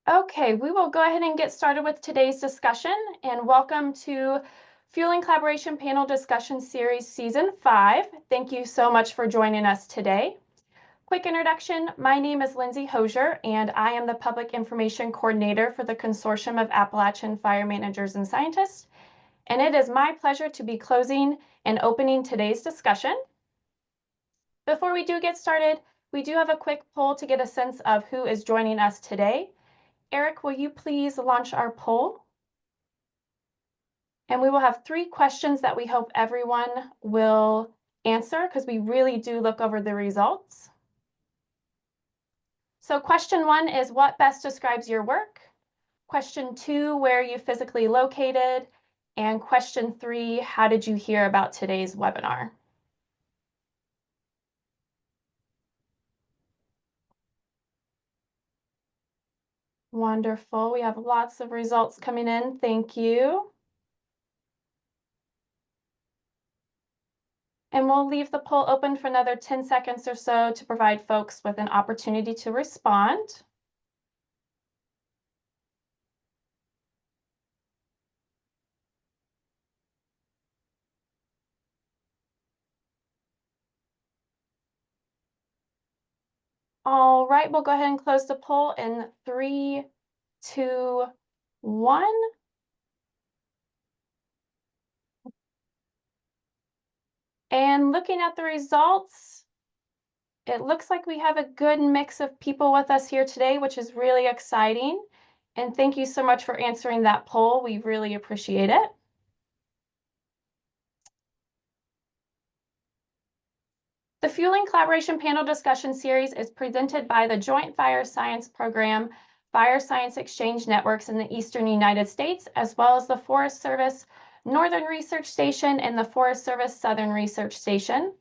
Okay, we will go ahead and get started with today's discussion, and welcome to Fueling Collaboration Panel Discussion Series Season 5. Thank you so much for joining us today. Quick introduction, my name is Lindsay Hosier, and I am the Public Information Coordinator for the Consortium of Appalachian Fire Managers and Scientists, and it is my pleasure to be closing and opening today's discussion. Before we do get started, we do have a quick poll to get a sense of who is joining us today. Eric, will you please launch our poll? And we will have 3 questions that we hope everyone will answer because we really do look over the results. So question 1 is, what best describes your work? Question 2, where are you physically located? And question 3, how did you hear about today's webinar? Wonderful. We have lots of results coming in. Thank you. And we'll leave the poll open for another 10 seconds or so to provide folks with an opportunity to respond. All right, we'll go ahead and close the poll in 3, 2, 1. And looking at the results, it looks like we have a good mix of people with us here today, which is really exciting. And thank you so much for answering that poll. We really appreciate it. The Fueling Collaboration Panel Discussion Series is presented by the Joint Fire Science Program, Fire Science Exchange Networks in the Eastern United States, as well as the Forest Service Northern Research Station and the Forest Service Southern Research Station.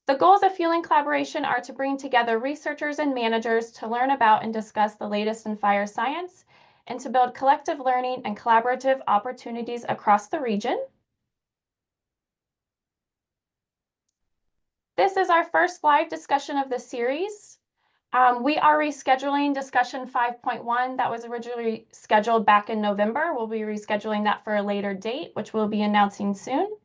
The goals of Fueling Collaboration are to bring together researchers and managers to learn about and discuss the latest in fire science, and to build collective learning and collaborative opportunities across the region. This is our first live discussion of the series. We are rescheduling discussion 5.1 that was originally scheduled back in November. We'll be rescheduling that for a later date, which we'll be announcing soon.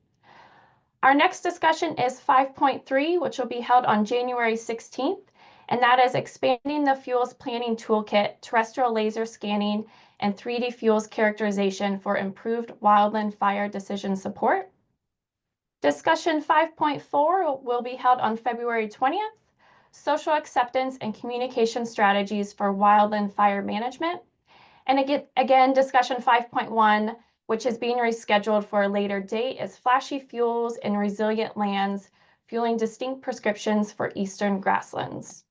Our next discussion is 5.3, which will be held on January 16th, and that is expanding the fuels planning toolkit, terrestrial laser scanning, and 3D fuels characterization for improved wildland fire decision support. Discussion 5.4 will be held on February 20th, social acceptance and communication strategies for wildland fire management. And again, discussion 5.1, which is being rescheduled for a later date, is flashy fuels in resilient lands, fueling distinct prescriptions for eastern grasslands.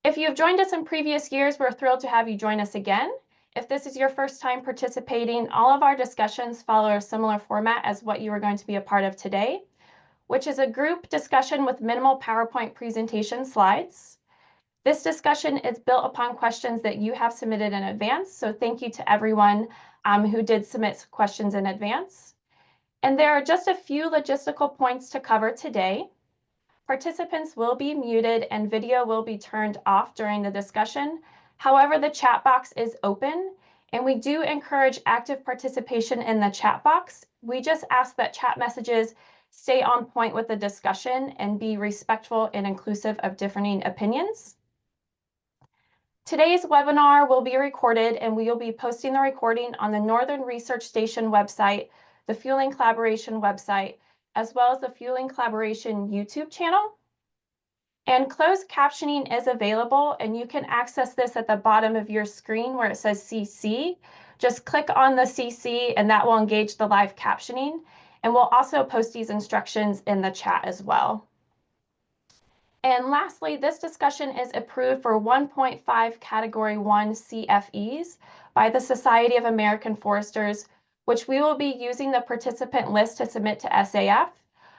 If you've joined us in previous years, we're thrilled to have you join us again. If this is your first time participating, all of our discussions follow a similar format as what you are going to be a part of today, which is a group discussion with minimal PowerPoint presentation slides. This discussion is built upon questions that you have submitted in advance, so thank you to everyone who did submit questions in advance. And there are just a few logistical points to cover today. Participants will be muted and video will be turned off during the discussion. However, the chat box is open, and we do encourage active participation in the chat box. We just ask that chat messages stay on point with the discussion and be respectful and inclusive of differing opinions. Today's webinar will be recorded, and we will be posting the recording on the Northern Research Station website, the Fueling Collaboration website, as well as the Fueling Collaboration YouTube channel. And closed captioning is available, and you can access this at the bottom of your screen where it says CC. Just click on the CC, and that will engage the live captioning. And we'll also post these instructions in the chat as well. And lastly, this discussion is approved for 1.5 Category 1 CFEs by the Society of American Foresters, which we will be using the participant list to submit to SAF.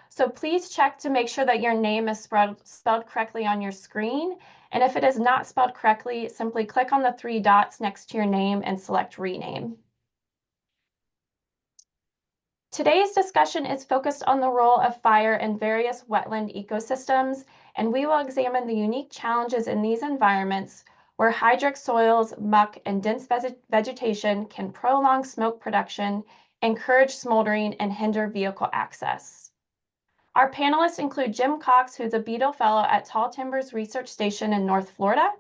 So please check to make sure that your name is spelled correctly on your screen. And if it is not spelled correctly, simply click on the 3 dots next to your name and select Rename. Today's discussion is focused on the role of fire in various wetland ecosystems and we will examine the unique challenges in these environments where hydric soils, muck, and dense vegetation can prolong smoke production, encourage smoldering, and hinder vehicle access. Our panelists include Jim Cox, who's a Beadle Fellow at Tall Timbers Research Station in North Florida.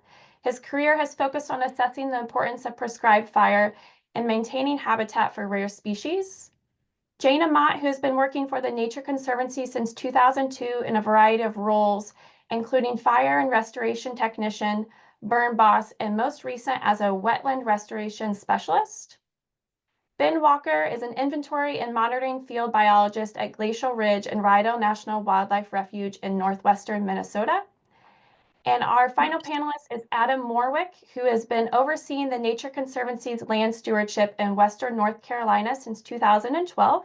His career has focused on assessing the importance of prescribed fire and maintaining habitat for rare species. Jane Amott, who has been working for the Nature Conservancy since 2002 in a variety of roles, including fire and restoration technician, burn boss, and most recent as a wetland restoration specialist. Ben Walker is an inventory and monitoring field biologist at Glacial Ridge and Rydell National Wildlife Refuge in northwestern Minnesota. And our final panelist is Adam Morwick, who has been overseeing the Nature Conservancy's land stewardship in Western North Carolina since 2012.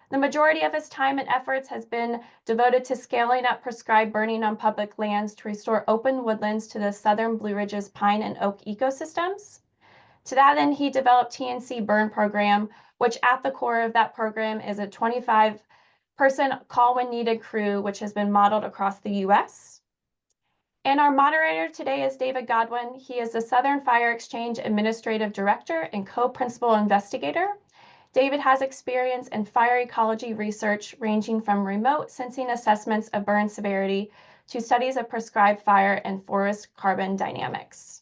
The majority of his time and efforts has been devoted to scaling up prescribed burning on public lands to restore open woodlands to the southern Blue Ridge's pine and oak ecosystems. To that end, he developed TNC Burn Program, which at the core of that program is a 25-person call when needed crew, which has been modeled across the U.S. And our moderator today is David Godwin. He is the Southern Fire Exchange Administrative Director and Co-Principal Investigator. David has experience in fire ecology research ranging from remote sensing assessments of burn severity to studies of prescribed fire and forest carbon dynamics.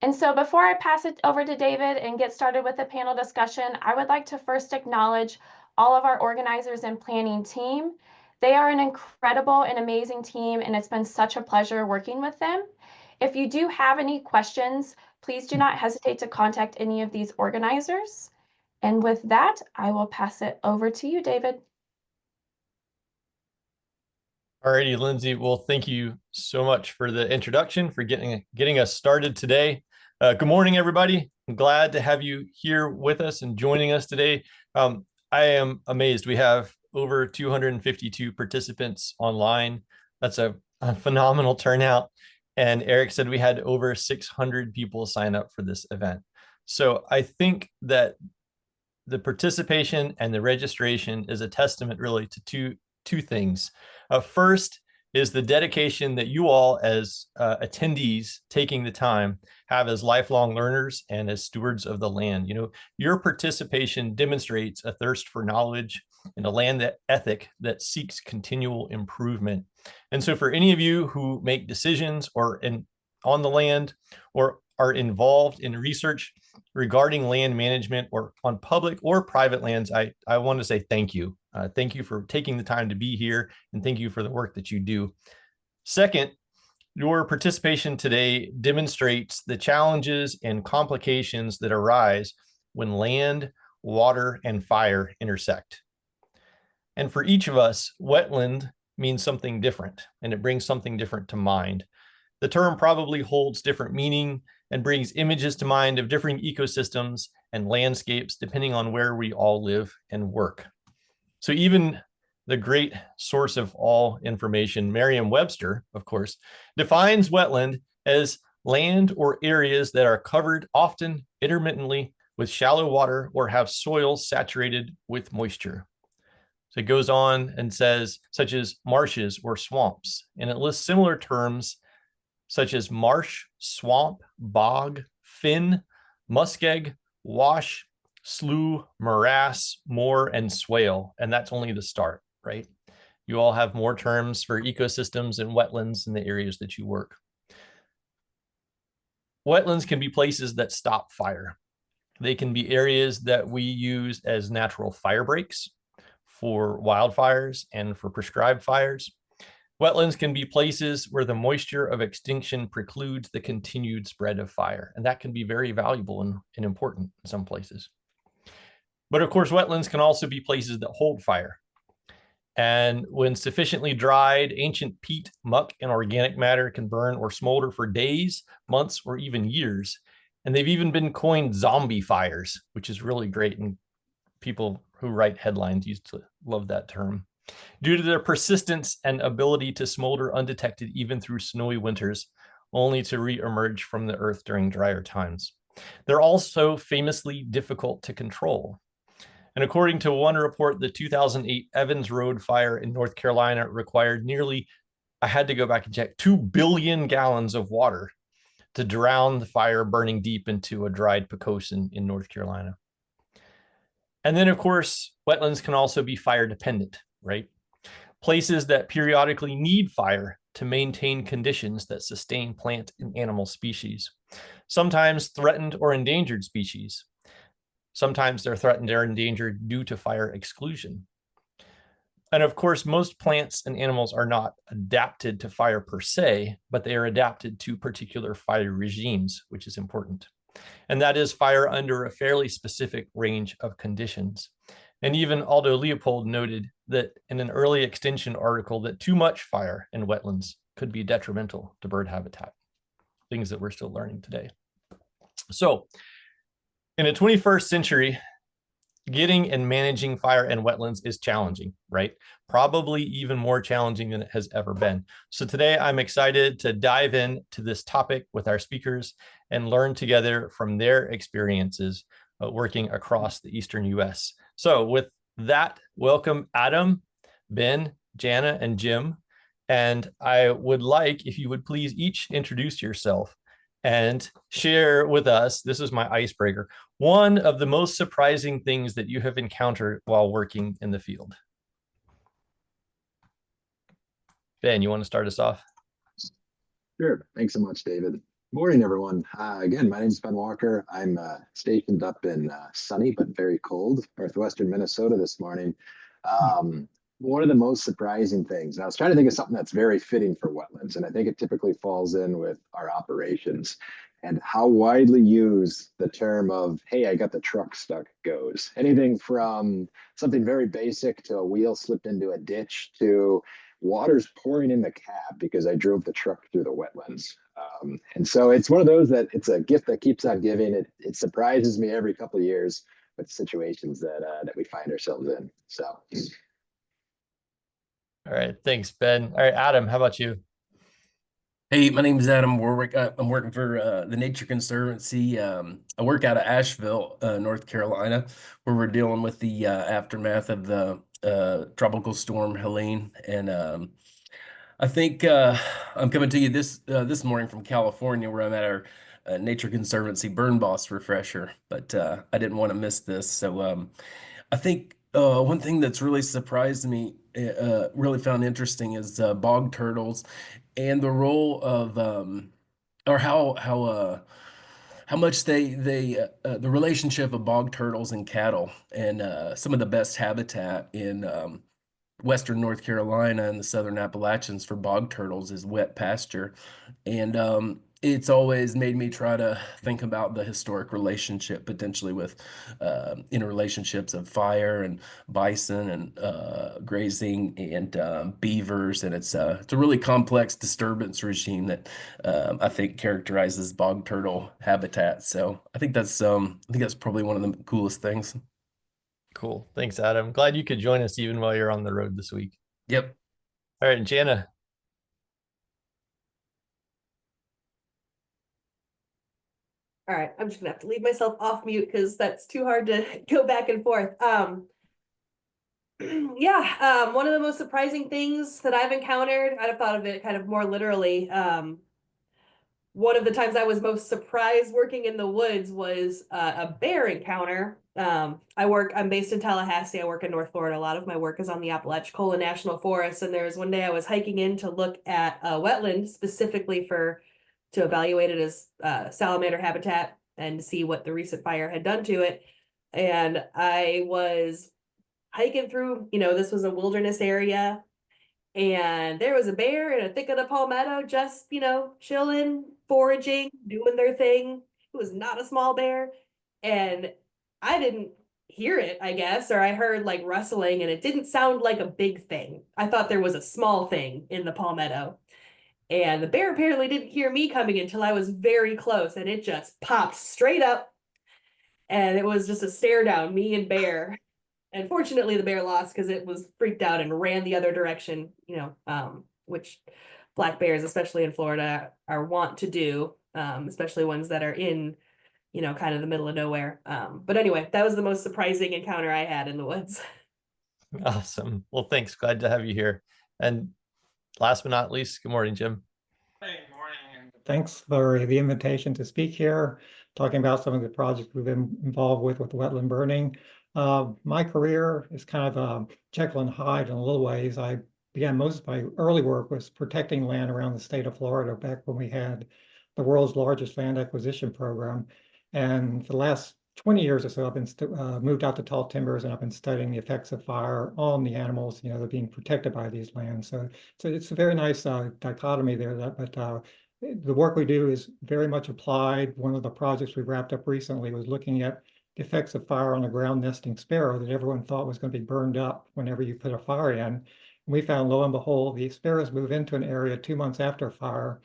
And so before I pass it over to David and get started with the panel discussion, I would like to first acknowledge all of our organizers and planning team. They are an incredible and amazing team, and it's been such a pleasure working with them. If you do have any questions, please do not hesitate to contact any of these organizers. And with that, I will pass it over to you, David. All righty, Lindsay. Well, thank you so much for the introduction, for getting us started today. Good morning, everybody. I'm glad to have you here with us and joining us today. I am amazed. We have over 252 participants online. That's a phenomenal turnout. And Eric said we had over 600 people sign up for this event. So I think that the participation and the registration is a testament really to two things. First is the dedication that you all as attendees taking the time have as lifelong learners and as stewards of the land. You know, your participation demonstrates a thirst for knowledge and a land ethic that seeks continual improvement. And so for any of you who make decisions on the land or are involved in research regarding land management or on public or private lands, I want to say thank you. Thank you for taking the time to be here, and thank you for the work that you do. Second, your participation today demonstrates the challenges and complications that arise when land, water, and fire intersect. And for each of us, wetland means something different, and it brings something different to mind. The term probably holds different meaning and brings images to mind of different ecosystems and landscapes depending on where we all live and work. So even the great source of all information, Merriam-Webster, of course, defines wetland as land or areas that are covered often intermittently with shallow water or have soils saturated with moisture. So it goes on and says, such as marshes or swamps, and it lists similar terms such as marsh, swamp, bog, fen, muskeg, wash, slough, morass, moor, and swale. And that's only the start, right? You all have more terms for ecosystems and wetlands in the areas that you work. Wetlands can be places that stop fire. They can be areas that we use as natural fire breaks for wildfires and for prescribed fires. Wetlands can be places where the moisture of extinction precludes the continued spread of fire, and that can be very valuable and important in some places. But of course, wetlands can also be places that hold fire. And when sufficiently dried, ancient peat, muck, and organic matter can burn or smolder for days, months, or even years. And they've even been coined zombie fires, which is really great. And people who write headlines used to love that term. Due to their persistence and ability to smolder undetected even through snowy winters, only to re-emerge from the earth during drier times. They're also famously difficult to control. And according to one report, the 2008 Evans Road fire in North Carolina required nearly, I had to go back and check, 2 billion gallons of water to drown the fire burning deep into a dried pocosin in North Carolina. And then, of course, wetlands can also be fire dependent, right? Places that periodically need fire to maintain conditions that sustain plant and animal species, sometimes threatened or endangered species. Sometimes they're threatened or endangered due to fire exclusion. And of course, most plants and animals are not adapted to fire per se, but they are adapted to particular fire regimes, which is important. And that is fire under a fairly specific range of conditions. And even Aldo Leopold noted that in an early extension article that too much fire in wetlands could be detrimental to bird habitat, things that we're still learning today. So in the 21st century, getting and managing fire in wetlands is challenging, right? Probably even more challenging than it has ever been. So today I'm excited to dive into this topic with our speakers and learn together from their experiences working across the Eastern U.S. So with that, welcome Adam, Ben, Jana, and Jim. And I would like, if you would please each introduce yourself and share with us, this is my icebreaker, one of the most surprising things that you have encountered while working in the field. Ben, you want to start us off? Sure. Thanks so much, David. Morning, everyone. Again, my name is Ben Walker. I'm stationed up in sunny but very cold northwestern Minnesota this morning. One of the most surprising things, and I was trying to think of something that's very fitting for wetlands, and I think it typically falls in with our operations and how widely used the term of, hey, I got the truck stuck goes. Anything from something very basic to a wheel slipped into a ditch to water's pouring in the cab because I drove the truck through the wetlands. And so it's one of those that it's a gift that keeps on giving. It surprises me every couple of years with situations that we find ourselves in. So. All right, thanks, Ben. All right, Adam, how about you? Hey, my name is Adam Warwick. I'm working for the Nature Conservancy. I work out of Asheville, North Carolina, where we're dealing with the aftermath of the tropical storm Helene. And I think I'm coming to you this morning from California, where I'm at our Nature Conservancy Burn Boss refresher. But I didn't want to miss this, so I think one thing that's really surprised me, really found interesting, is bog turtles and the role of or how much the relationship of bog turtles and cattle, and some of the best habitat in Western North Carolina and the Southern Appalachians for bog turtles is wet pasture. And it's always made me try to think about the historic relationship potentially with interrelationships of fire and bison and grazing and beavers. And it's a really complex disturbance regime that I think characterizes bog turtle habitat. So I think that's probably one of the coolest things. Cool. Thanks, Adam. Glad you could join us even while you're on the road this week. Yep. All right, Jana. All right, I'm just gonna have to leave myself off mute because that's too hard to go back and forth. Yeah, one of the most surprising things that I've encountered, I'd have thought of it kind of more literally. One of the times I was most surprised working in the woods was a bear encounter. I'm based in Tallahassee. I work in North Florida. A lot of my work is on the Apalachicola National Forest. And there was one day I was hiking in to look at a wetland specifically to evaluate it as salamander habitat and to see what the recent fire had done to it. And I was hiking through, this was a wilderness area. And there was a bear in a thicket of palmetto, just, chilling, foraging, doing their thing. It was not a small bear. And I didn't hear it, I guess, or I heard like rustling, and it didn't sound like a big thing. I thought there was a small thing in the palmetto. And the bear apparently didn't hear me coming until I was very close, and it just popped straight up. And it was just a stare down, me and bear. And fortunately, the bear lost because it was freaked out and ran the other direction, which black bears, especially in Florida, are wont to do, especially ones that are in you know, kind of the middle of nowhere. But anyway, that was the most surprising encounter I had in the woods. Awesome. Well, thanks. Glad to have you here. And last but not least, good morning, Jim. Hey, good morning, and thanks for the invitation to speak here, talking about some of the projects we've been involved with wetland burning. My career is kind of Jekyll and Hyde in a little ways. I began most of my early work was protecting land around the state of Florida back when we had the world's largest land acquisition program. And for the last 20 years or so, I've been moved out to tall timbers, and I've been studying the effects of fire on the animals, you know, that are being protected by these lands. So it's a very nice dichotomy there. But the work we do is very much applied. One of the projects we wrapped up recently was looking at the effects of fire on a ground nesting sparrow that everyone thought was going to be burned up whenever you put a fire in. And we found, lo and behold, the sparrows move into an area 2 months after a fire.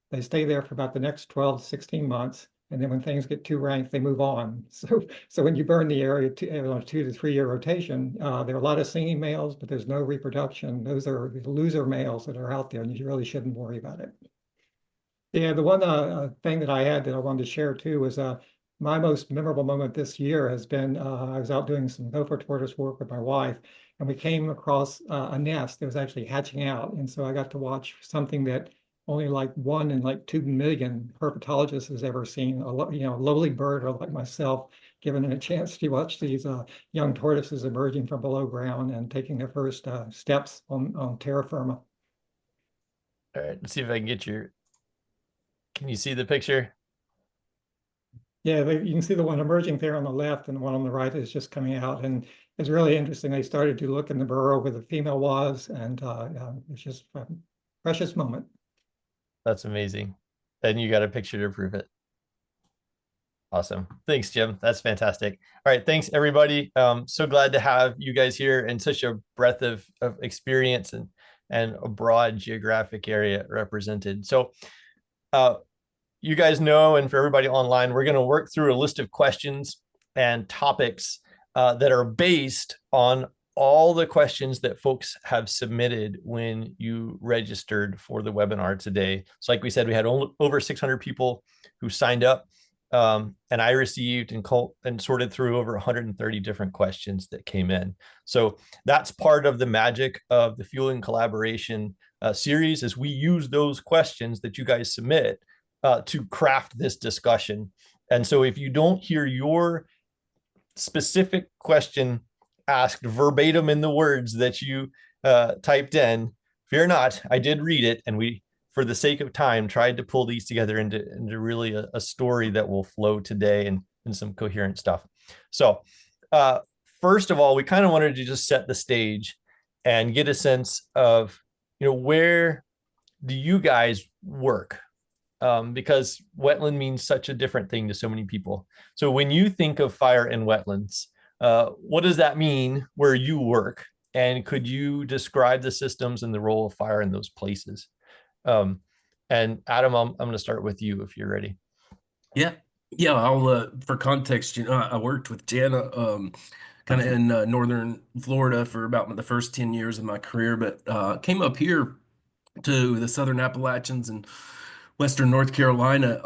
They stay there for about the next 12 to 16 months. And then when things get too rank, they move on. So when you burn the area on a 2 to 3 year rotation, there are a lot of singing males, but there's no reproduction. Those are the loser males that are out there, and you really shouldn't worry about it. Yeah, the one thing that I had that I wanted to share too was my most memorable moment this year has been I was out doing some gopher tortoise work with my wife, and we came across a nest that was actually hatching out. And so I got to watch something that only like 1 in like 2 million herpetologists has ever seen. You know, a lowly bird or like myself, given a chance to watch these young tortoises emerging from below ground and taking their first steps on terra firma. All right, let's see if I can get can you see the picture? Yeah, you can see the one emerging there on the left, and the one on the right is just coming out. And it's really interesting. They started to look in the burrow where the female was, and it's just a precious moment. That's amazing. And you got a picture to prove it. Awesome. Thanks, Jim. That's fantastic. All right. Thanks, everybody. So glad to have you guys here and such a breadth of experience and a broad geographic area represented. So you guys know, and for everybody online, we're going to work through a list of questions and topics that are based on all the questions that folks have submitted when you registered for the webinar today. So like we said, we had over 600 people who signed up, and I received and sorted through over 130 different questions that came in. So that's part of the magic of the Fueling Collaboration series, is we use those questions that you guys submit to craft this discussion. And so if you don't hear your specific question asked verbatim in the words that you typed in, fear not, I did read it, and we, for the sake of time, tried to pull these together into really a story that will flow today and some coherent stuff. So first of all, we kind of wanted to just set the stage and get a sense of, you know, where do you guys work? Because wetland means such a different thing to so many people. So when you think of fire in wetlands, what does that mean where you work? And could you describe the systems and the role of fire in those places? And Adam, I'm going to start with you if you're ready. Yeah, I'll for context, you know, I worked with Jana kind of in northern Florida for about the first 10 years of my career, but came up here to the Southern Appalachians and Western North Carolina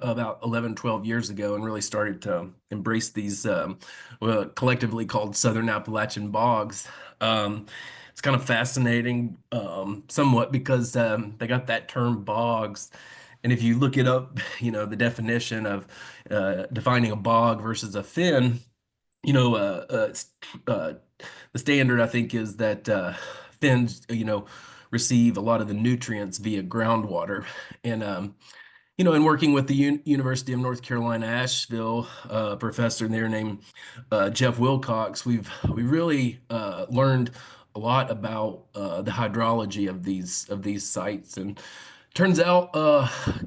about 11, 12 years ago, and really started to embrace these collectively called Southern Appalachian bogs. It's kind of fascinating somewhat because they got that term bogs. And if you look it up, you know, the definition of defining a bog versus a fen, you know, the standard, I think, is that fens, you know, receive a lot of the nutrients via groundwater. And, you know, in working with the University of North Carolina, Asheville, a professor there named Jeff Wilcox, we really learned a lot about the hydrology of these sites. And turns out,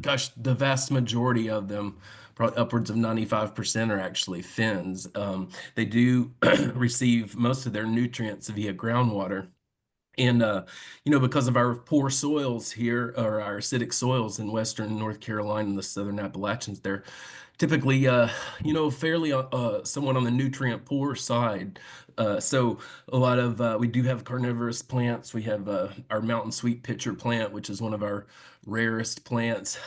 gosh, the vast majority of them, probably upwards of 95%, are actually fens. They do receive most of their nutrients via groundwater. And, you know, because of our poor soils here, or our acidic soils in Western North Carolina and the Southern Appalachians, they're typically, you know, fairly somewhat on the nutrient poor side. So a lot of, we do have carnivorous plants. We have our mountain sweet pitcher plant, which is one of our rarest plants.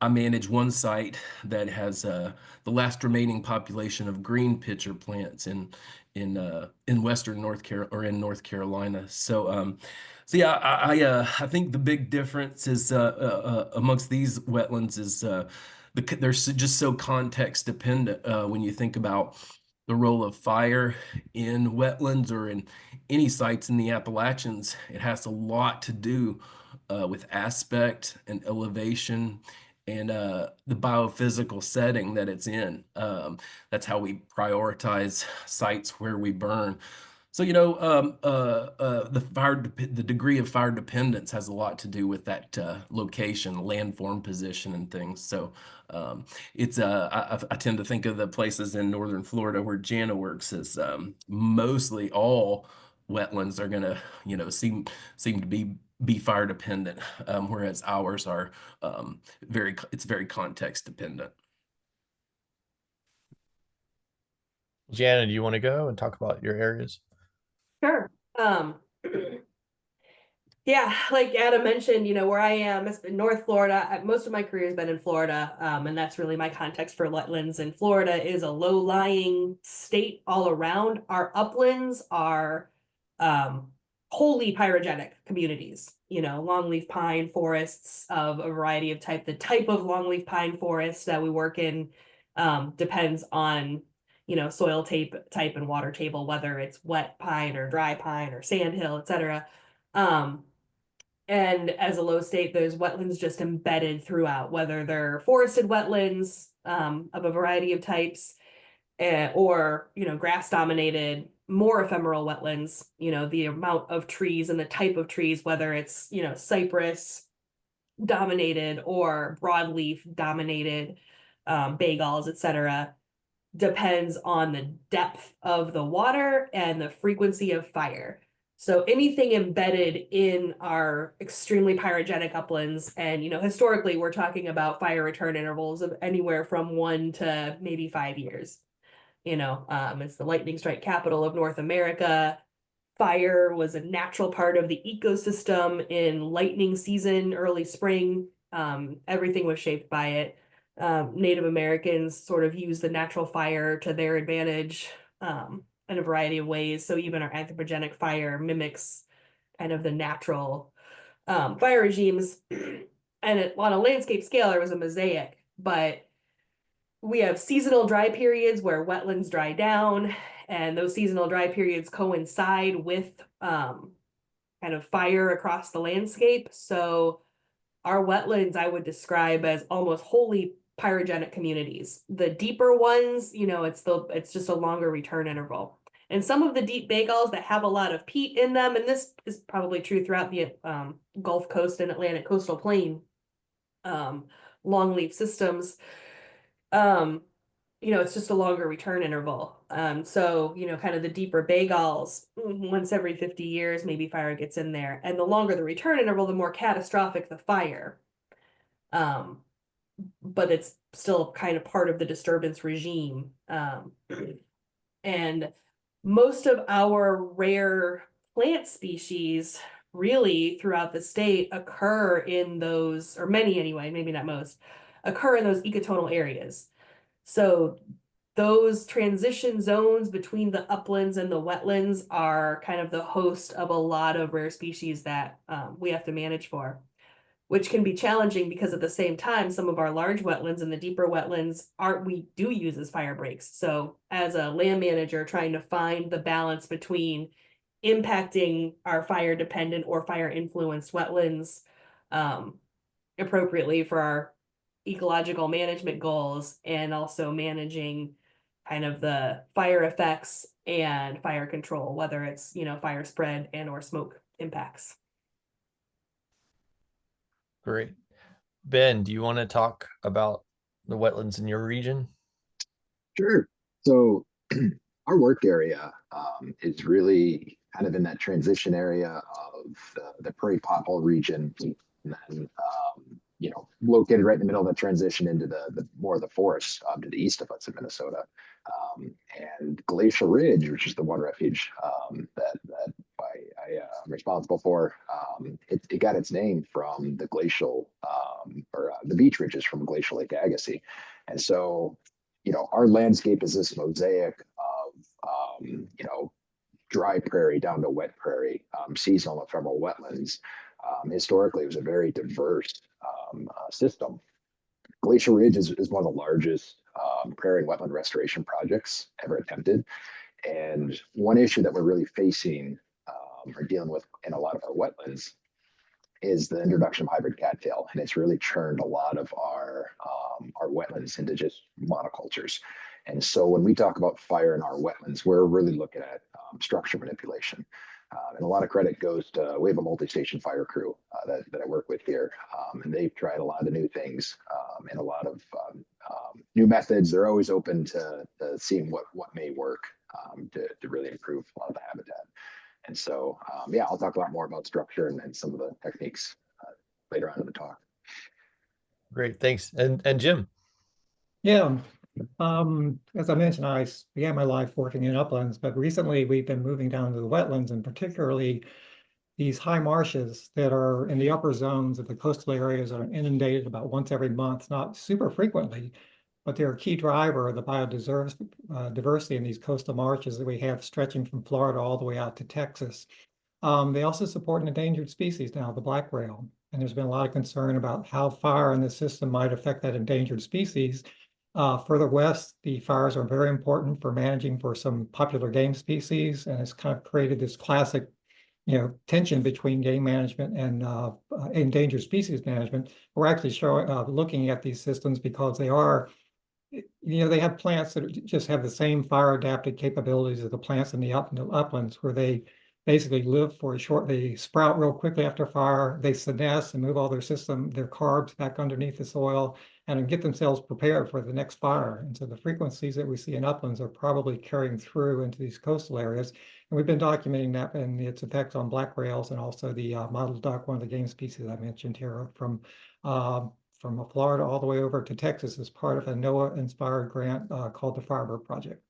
I manage one site that has the last remaining population of green pitcher plants in Western North Carolina or in North Carolina. So yeah, I think the big difference is amongst these wetlands is they're just so context dependent when you think about the role of fire in wetlands or in any sites in the Appalachians. It has a lot to do with aspect and elevation and the biophysical setting that it's in. That's how we prioritize sites where we burn. So, the degree of fire dependence has a lot to do with that location, landform position, and things. So, I tend to think of the places in northern Florida where Jana works as mostly all wetlands are gonna, seem to be fire dependent, whereas ours are it's very context dependent. Jana, do you want to go and talk about your areas? Sure. Yeah, like Adam mentioned, where I am, it's been North Florida. Most of my career has been in Florida, and that's really my context for wetlands. And Florida is a low-lying state all around. Our uplands are wholly pyrogenic communities, longleaf pine forests of a variety of type. The type of longleaf pine forest that we work in depends on soil type and water table, whether it's wet pine or dry pine or sandhill, etc. And as a low state, there's wetlands just embedded throughout, whether they're forested wetlands of a variety of types, or grass dominated, more ephemeral wetlands. The amount of trees and the type of trees, whether it's cypress dominated or broadleaf dominated, bagels, etc., depends on the depth of the water and the frequency of fire. So anything embedded in our extremely pyrogenic uplands, and historically we're talking about fire return intervals of anywhere from 1 to maybe 5 years. It's the lightning strike capital of North America. Fire was a natural part of the ecosystem in lightning season, early spring. Everything was shaped by it. Native Americans sort of used the natural fire to their advantage in a variety of ways. So even our anthropogenic fire mimics kind of the natural fire regimes. And on a landscape scale, there was a mosaic, but we have seasonal dry periods where wetlands dry down, and those seasonal dry periods coincide with kind of fire across the landscape. So our wetlands, I would describe as almost wholly pyrogenic communities. The deeper ones, it's just a longer return interval. And some of the deep bagels that have a lot of peat in them, and this is probably true throughout the Gulf Coast and Atlantic coastal plain longleaf systems, it's just a longer return interval. So, kind of the deeper bagels, once every 50 years, maybe fire gets in there. And the longer the return interval, the more catastrophic the fire. But it's still kind of part of the disturbance regime. And most of our rare plant species really throughout the state occur in those, or many anyway, maybe not most, occur in those ecotonal areas. So those transition zones between the uplands and the wetlands are kind of the host of a lot of rare species that we have to manage for, which can be challenging because at the same time, some of our large wetlands and the deeper wetlands we do use as fire breaks. So as a land manager, trying to find the balance between impacting our fire dependent or fire influenced wetlands appropriately for our ecological management goals, and also managing kind of the fire effects and fire control, whether it's, fire spread and or smoke impacts. Great. Ben, do you want to talk about the wetlands in your region? Sure. So our work area is really kind of in that transition area of the prairie pothole region, and then located right in the middle of the transition into the more of the forest to the east of us in Minnesota, and Glacial Ridge, which is the water refuge that I am responsible for. It got its name from the glacial the beach ridges from Glacial Lake Agassiz. And so, our landscape is this mosaic of, dry prairie down to wet prairie, seasonal ephemeral wetlands. Historically, it was a very diverse system. Glacial Ridge is one of the largest prairie and wetland restoration projects ever attempted. And one issue that we're really facing or dealing with in a lot of our wetlands is the introduction of hybrid cattail, and it's really churned a lot of our wetlands into just monocultures. And so when we talk about fire in our wetlands, we're really looking at structure manipulation. And a lot of credit goes to, we have a multi-station fire crew that I work with here, and they've tried a lot of new things and a lot of new methods. They're always open to seeing what may work to really improve a lot of the habitat. And so, yeah, I'll talk a lot more about structure and some of the techniques later on in the talk. Great, thanks. And Jim. Yeah, as I mentioned, I began my life working in uplands, but recently we've been moving down to the wetlands, and particularly these high marshes that are in the upper zones of the coastal areas are inundated about once every month, not super frequently, but they're a key driver of the biodiversity in these coastal marshes that we have stretching from Florida all the way out to Texas. They also support an endangered species now, the black rail. And there's been a lot of concern about how fire in the system might affect that endangered species. Further west, the fires are very important for managing for some popular game species, and it's kind of created this classic, tension between game management and endangered species management. We're actually looking at these systems because they are, they have plants that just have the same fire adapted capabilities of the plants in the uplands, where they basically live for a short, they sprout real quickly after fire, they senesce and move all their carbs back underneath the soil and get themselves prepared for the next fire. And so the frequencies that we see in uplands are probably carrying through into these coastal areas. And we've been documenting that and its effects on black rails and also the mottled duck, one of the game species I mentioned here, from Florida all the way over to Texas as part of a NOAA-inspired grant called the Firebird Project.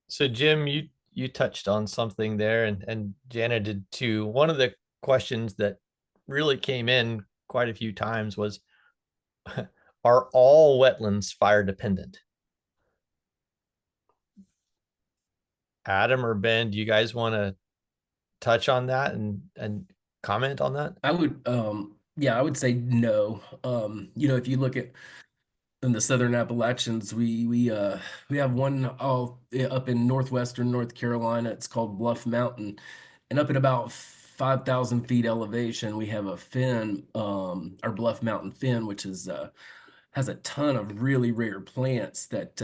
So Jim, you touched on something there, and Jana did too. One of the questions that really came in quite a few times was, are all wetlands fire dependent? Adam or Ben, do you guys want to touch on that and comment on that? I would, I would say no. If you look at in the Southern Appalachians, we have one up in northwestern North Carolina. It's called Bluff Mountain, and up at about 5,000 feet elevation, we have a fen, our Bluff Mountain fen, which is has a ton of really rare plants that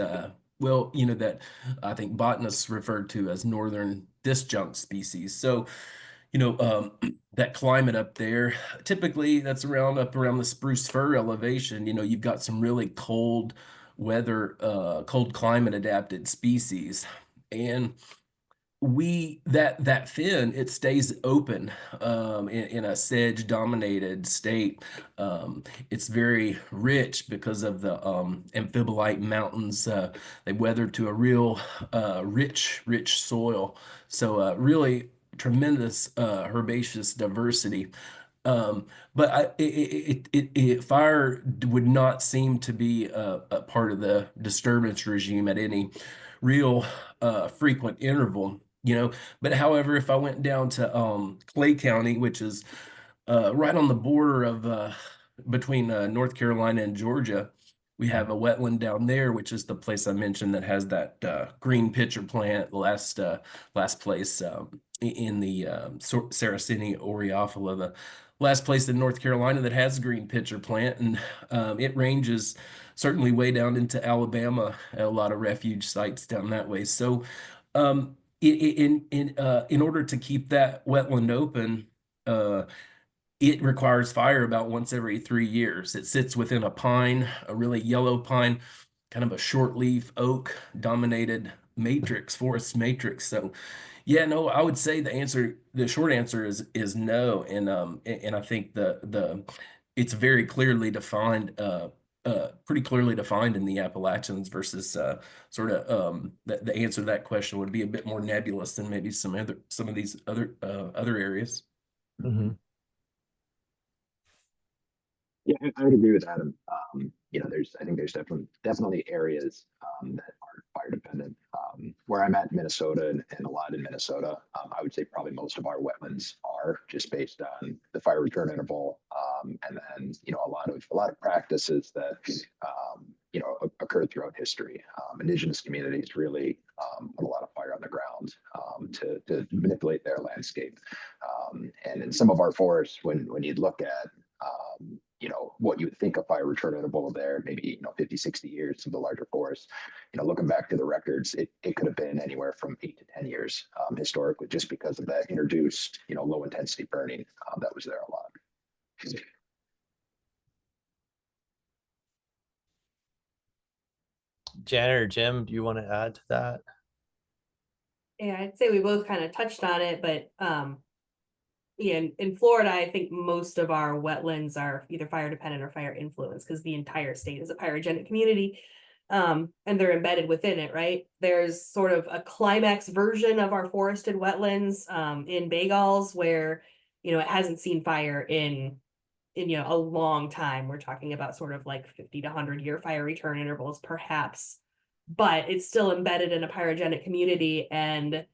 that I think botanists refer to as northern disjunct species. So, that climate up there, typically that's up around the spruce fir elevation. You've got some really cold weather, cold climate adapted species. And that fen, it stays open in a sedge dominated state. It's very rich because of the amphibolite mountains. They weather to a real rich soil. So really tremendous herbaceous diversity. But fire would not seem to be a part of the disturbance regime at any real frequent interval. But however, if I went down to Clay County, which is right on the border of between North Carolina and Georgia, we have a wetland down there, which is the place I mentioned that has that green pitcher plant, last place in the Sarracenia aureophila, the last place in North Carolina that has green pitcher plant, and it ranges certainly way down into Alabama, a lot of refuge sites down that way. So in order to keep that wetland open, it requires fire about once every 3 years. It sits within a pine, a really yellow pine, kind of a short leaf oak dominated matrix, forest matrix. So yeah, no, I would say the short answer is no. And I think it's very clearly defined, pretty clearly defined in the Appalachians versus sort of the answer to that question would be a bit more nebulous than maybe some of these other areas. Mm-hmm. Yeah, I would agree with Adam. I think there's definitely areas that are fire dependent. Where I'm at in Minnesota and a lot in Minnesota, I would say probably most of our wetlands are just based on the fire return interval, and then a lot of practices that occurred throughout history. Indigenous communities really put a lot of fire on the ground to manipulate their landscape, and in some of our forests, when you look at what you would think a fire return interval there, maybe 50, 60 years of the larger forest. Looking back to the records, it could have been anywhere from 8 to 10 years historically, just because of that introduced, low intensity burning that was there a lot. Janet or Jim, do you want to add to that? Yeah, I'd say we both kind of touched on it, but in Florida, I think most of our wetlands are either fire dependent or fire influenced because the entire state is a pyrogenic community. And they're embedded within it, right? There's sort of a climax version of our forested wetlands in Bagals where, it hasn't seen fire in a long time. We're talking about sort of like 50 to 100-year fire return intervals, perhaps, but it's still embedded in a pyrogenic community. And,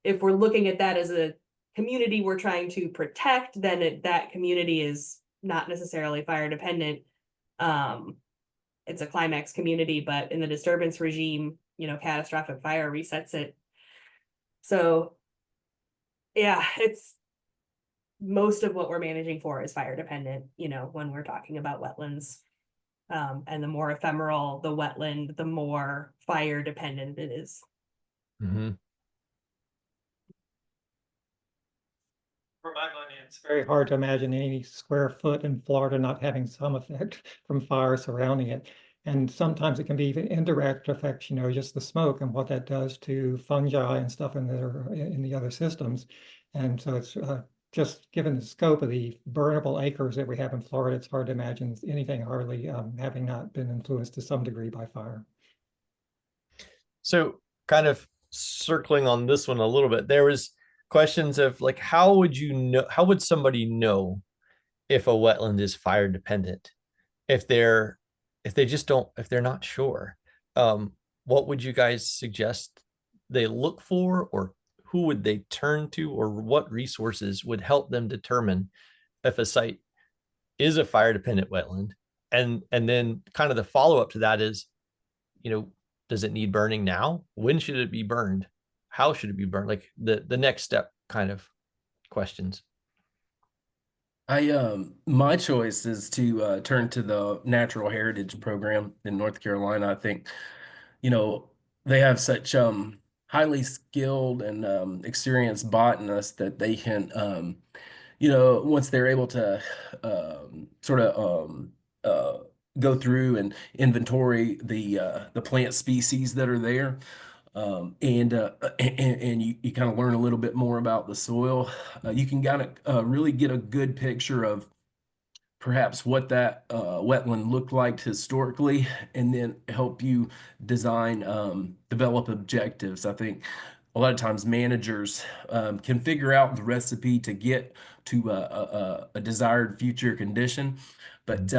if we're looking at that as a community we're trying to protect, then that community is not necessarily fire dependent. It's a climax community, but in the disturbance regime, catastrophic fire resets it. So yeah, it's most of what we're managing for is fire dependent, when we're talking about wetlands. And the more ephemeral the wetland, the more fire dependent it is. Mm-hmm. For my money, it's very hard to imagine any square foot in Florida not having some effect from fire surrounding it. And sometimes it can be even indirect effects, just the smoke and what that does to fungi and stuff in the other systems. And so it's just given the scope of the burnable acres that we have in Florida, it's hard to imagine anything hardly having not been influenced to some degree by fire. So kind of circling on this one a little bit, there was questions of like, how would somebody know if a wetland is fire dependent? If they're not sure, what would you guys suggest they look for, or who would they turn to, or what resources would help them determine if a site is a fire dependent wetland? And then kind of the follow-up to that is, does it need burning now? When should it be burned? How should it be burned? Like the next step kind of questions. My choice is to turn to the Natural Heritage Program in North Carolina. I think, they have such highly skilled and experienced botanists that they can, once they're able to sort of go through and inventory the plant species that are there. And you kind of learn a little bit more about the soil. You can kind of really get a good picture of perhaps what that wetland looked like historically, and then help you design, develop objectives. I think a lot of times managers can figure out the recipe to get to a desired future condition, but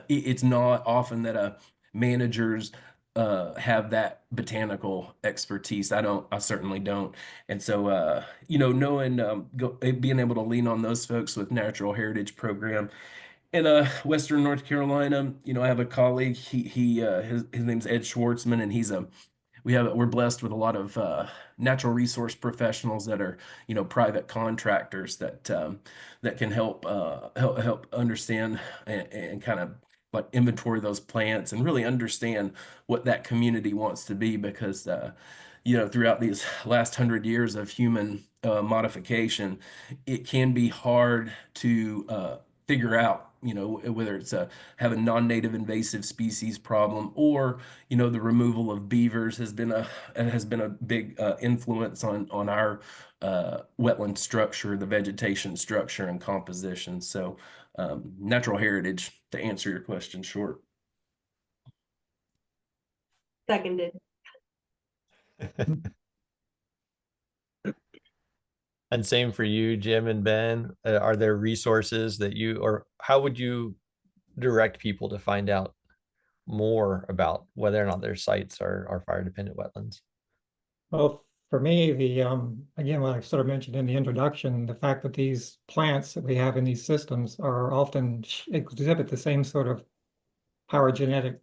it's not often that managers have that botanical expertise. I certainly don't. And so, knowing, being able to lean on those folks with Natural Heritage Program in Western North Carolina, I have a colleague, his name's Ed Schwartzman, and we're blessed with a lot of natural resource professionals that are, private contractors that can help understand and kind of like inventory those plants and really understand what that community wants to be, because throughout these last 100 years of human modification, it can be hard to figure out, whether it's have a non-native invasive species problem, or the removal of beavers has been a big influence on our wetland structure, the vegetation structure and composition. So natural heritage, to answer your question short. Seconded. And same for you, Jim and Ben. Are there resources that or how would you direct people to find out more about whether or not their sites are fire dependent wetlands? Well, for me, again, what I sort of mentioned in the introduction, the fact that these plants that we have in these systems are often exhibit the same sort of phylogenetic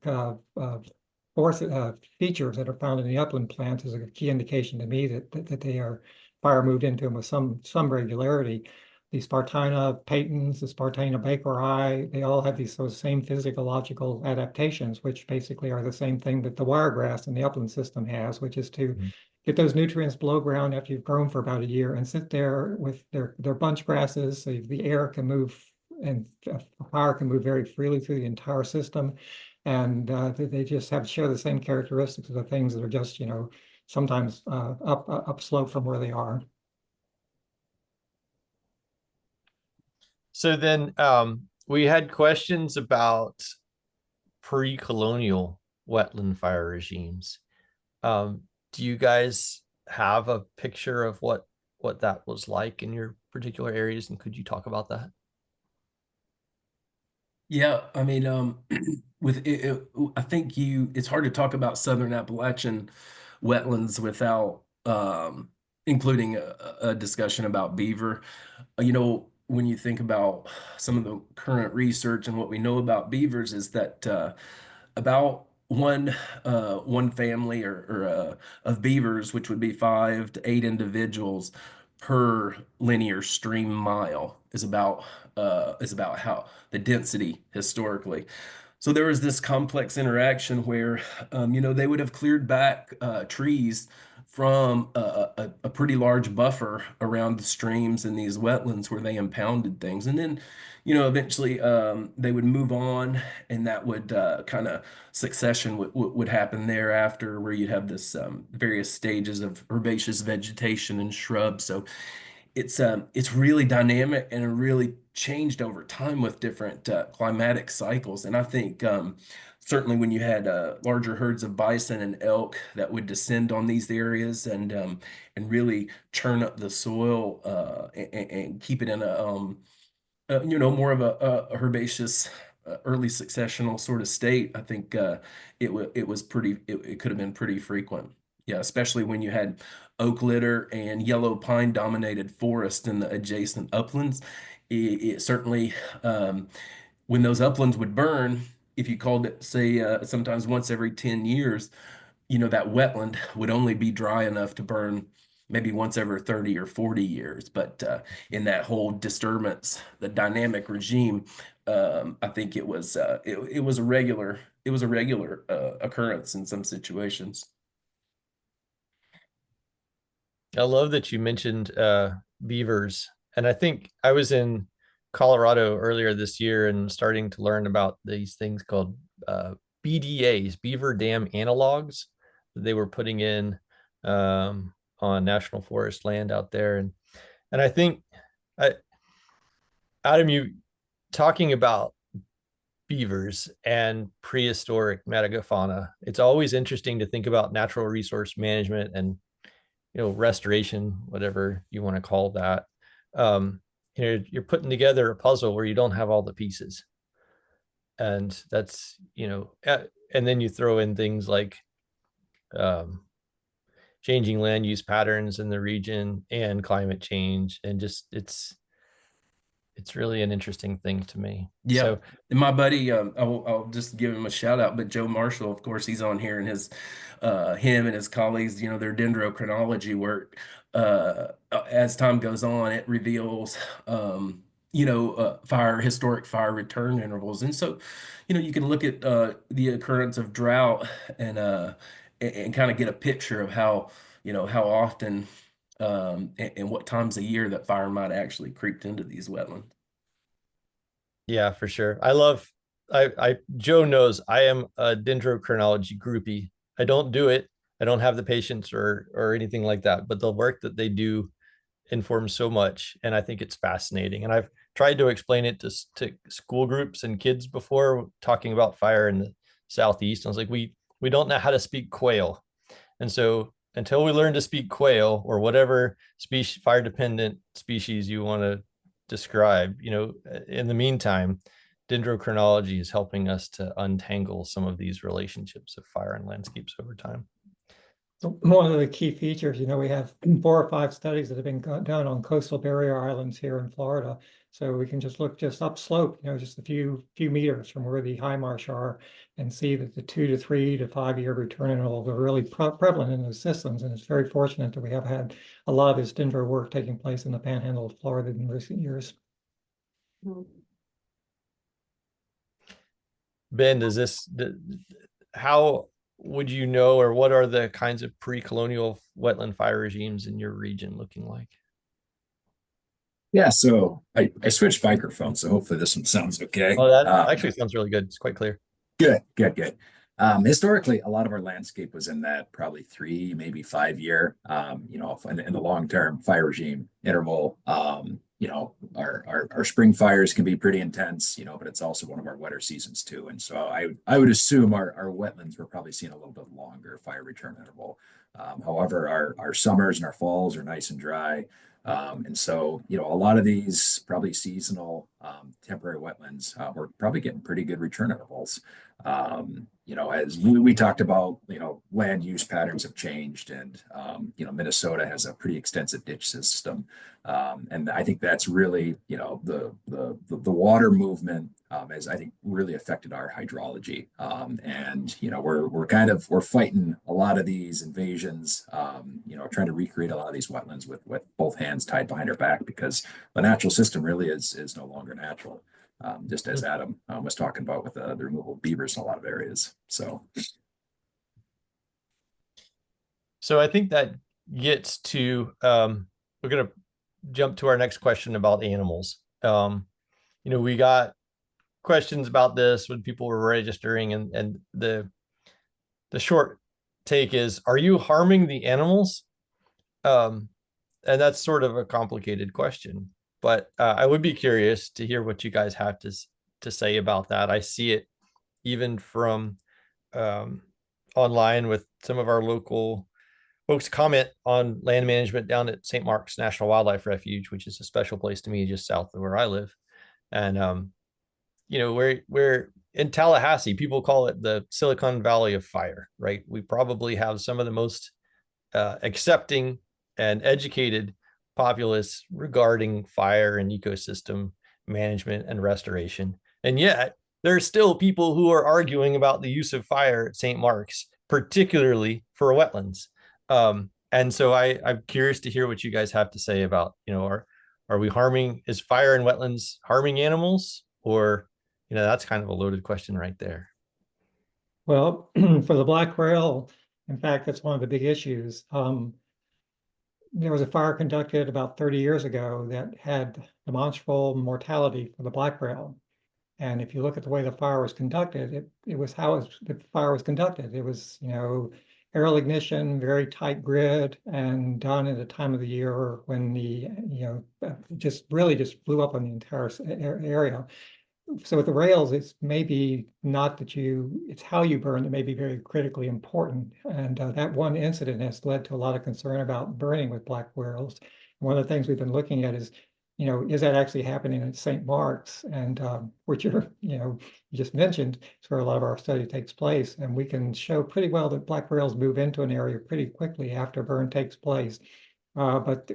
features that are found in the upland plants is a key indication to me that they are fire moved into them with some regularity. The Spartina patens, the Spartina bakeri, they all have these sort of same physiological adaptations, which basically are the same thing that the wiregrass in the upland system has, which is to get those nutrients below ground after you've grown for about a year and sit there with their bunch grasses, so the air can move and fire can move very freely through the entire system. And they just share the same characteristics of the things that are just, sometimes upslope from where they are. So then we had questions about pre-colonial wetland fire regimes. Do you guys have a picture of what that was like in your particular areas, and could you talk about that? Yeah, I mean, with I think it's hard to talk about Southern Appalachian wetlands without including a discussion about beaver. When you think about some of the current research and what we know about beavers is that about one family or of beavers, which would be 5 to 8 individuals per linear stream mile, is about how the density historically. So there was this complex interaction where they would have cleared back trees from a pretty large buffer around the streams and these wetlands where they impounded things, and then eventually they would move on, and that would kind of succession would happen thereafter, where you'd have this various stages of herbaceous vegetation and shrubs. So it's really dynamic, and it really changed over time with different climatic cycles. And I think certainly when you had larger herds of bison and elk that would descend on these areas and really churn up the soil and keep it in more of a herbaceous early successional sort of state, I think it could have been pretty frequent. Yeah, especially when you had oak litter and yellow pine dominated forest in the adjacent uplands. It certainly, when those uplands would burn, if you called it, say, sometimes once every 10 years, that wetland would only be dry enough to burn maybe once every 30 or 40 years. But in that whole disturbance, the dynamic regime, I think it was a regular occurrence in some situations. I love that you mentioned beavers. And I think I was in Colorado earlier this year and starting to learn about these things called BDAs, beaver dam analogs, that they were putting in on national forest land out there. And I think, Adam, you talking about beavers and prehistoric metafauna, it's always interesting to think about natural resource management and restoration, whatever you want to call that. You're putting together a puzzle where you don't have all the pieces, and that's and then you throw in things like changing land use patterns in the region and climate change, and just it's really an interesting thing to me. Yeah. So, and my buddy, I'll just give him a shout out, but Joe Marshall, of course, he's on here, and him and his colleagues, their dendrochronology work, as time goes on, it reveals, historic fire return intervals. And so, you can look at the occurrence of drought and kind of get a picture of how often and what times a year that fire might actually creep into these wetlands. yeah, for sure. Joe knows I am a dendrochronology groupie. I don't do it. I don't have the patience or anything like that, but the work that they do informs so much, and I think it's fascinating. And I've tried to explain it to school groups and kids before, talking about fire in the Southeast. I was like, we don't know how to speak quail. And so until we learn to speak quail or whatever species, fire dependent species you want to describe, in the meantime, dendrochronology is helping us to untangle some of these relationships of fire and landscapes over time. So one of the key features, we have 4 or 5 studies that have been done on coastal barrier islands here in Florida. So we can just look just upslope, just a few meters from where the high marsh are, and see that the 2 to 3 to 5 year return intervals are really prevalent in those systems. And it's very fortunate that we have had a lot of this dendro work taking place in the panhandle of Florida in recent years. Ben, how would you know, or what are the kinds of pre-colonial wetland fire regimes in your region looking like? Yeah, so I switched microphones, so hopefully this one sounds okay. Oh, that actually sounds really good. It's quite clear. Good. Historically, a lot of our landscape was in that probably 3, maybe 5 year, in the long-term fire regime interval. Our spring fires can be pretty intense, but it's also one of our wetter seasons too. And so I would assume our wetlands were probably seeing a little bit longer fire return interval. However, our summers and our falls are nice and dry. And so, a lot of these probably seasonal temporary wetlands, we're probably getting pretty good return intervals. As we talked about, land use patterns have changed, and Minnesota has a pretty extensive ditch system, and I think that's really the water movement has, I think, really affected our hydrology, and we're fighting a lot of these invasions, trying to recreate a lot of these wetlands with both hands tied behind our back, because the natural system really is no longer natural. Just as Adam was talking about with the removal of beavers in a lot of areas. So I think that gets to, we're going to jump to our next question about animals. We got questions about this when people were registering, and the short take is, are you harming the animals? And that's sort of a complicated question. But I would be curious to hear what you guys have to say about that. I see it even from online with some of our local folks comment on land management down at St. Mark's National Wildlife Refuge, which is a special place to me just south of where I live. And, we're in Tallahassee, people call it the Silicon Valley of fire, right? We probably have some of the most accepting and educated populace regarding fire and ecosystem management and restoration. And yet there's still people who are arguing about the use of fire at St. Mark's, particularly for wetlands. And so I'm curious to hear what you guys have to say about, are we is fire in wetlands harming animals? Or, that's kind of a loaded question right there. Well, for the black rail, in fact, that's one of the big issues. There was a fire conducted about 30 years ago that had demonstrable mortality for the black rail. And if you look at the way the fire was conducted, it was how the fire was conducted. It was, aerial ignition, very tight grid, and done at a time of the year when the, just blew up on the entire area. So with the rails, it's maybe not that it's how you burn that may be very critically important. And that one incident has led to a lot of concern about burning with black rails. One of the things we've been looking at is, is that actually happening at St. Mark's? And which you just mentioned, is where a lot of our study takes place. And we can show pretty well that black rails move into an area pretty quickly after burn takes place. But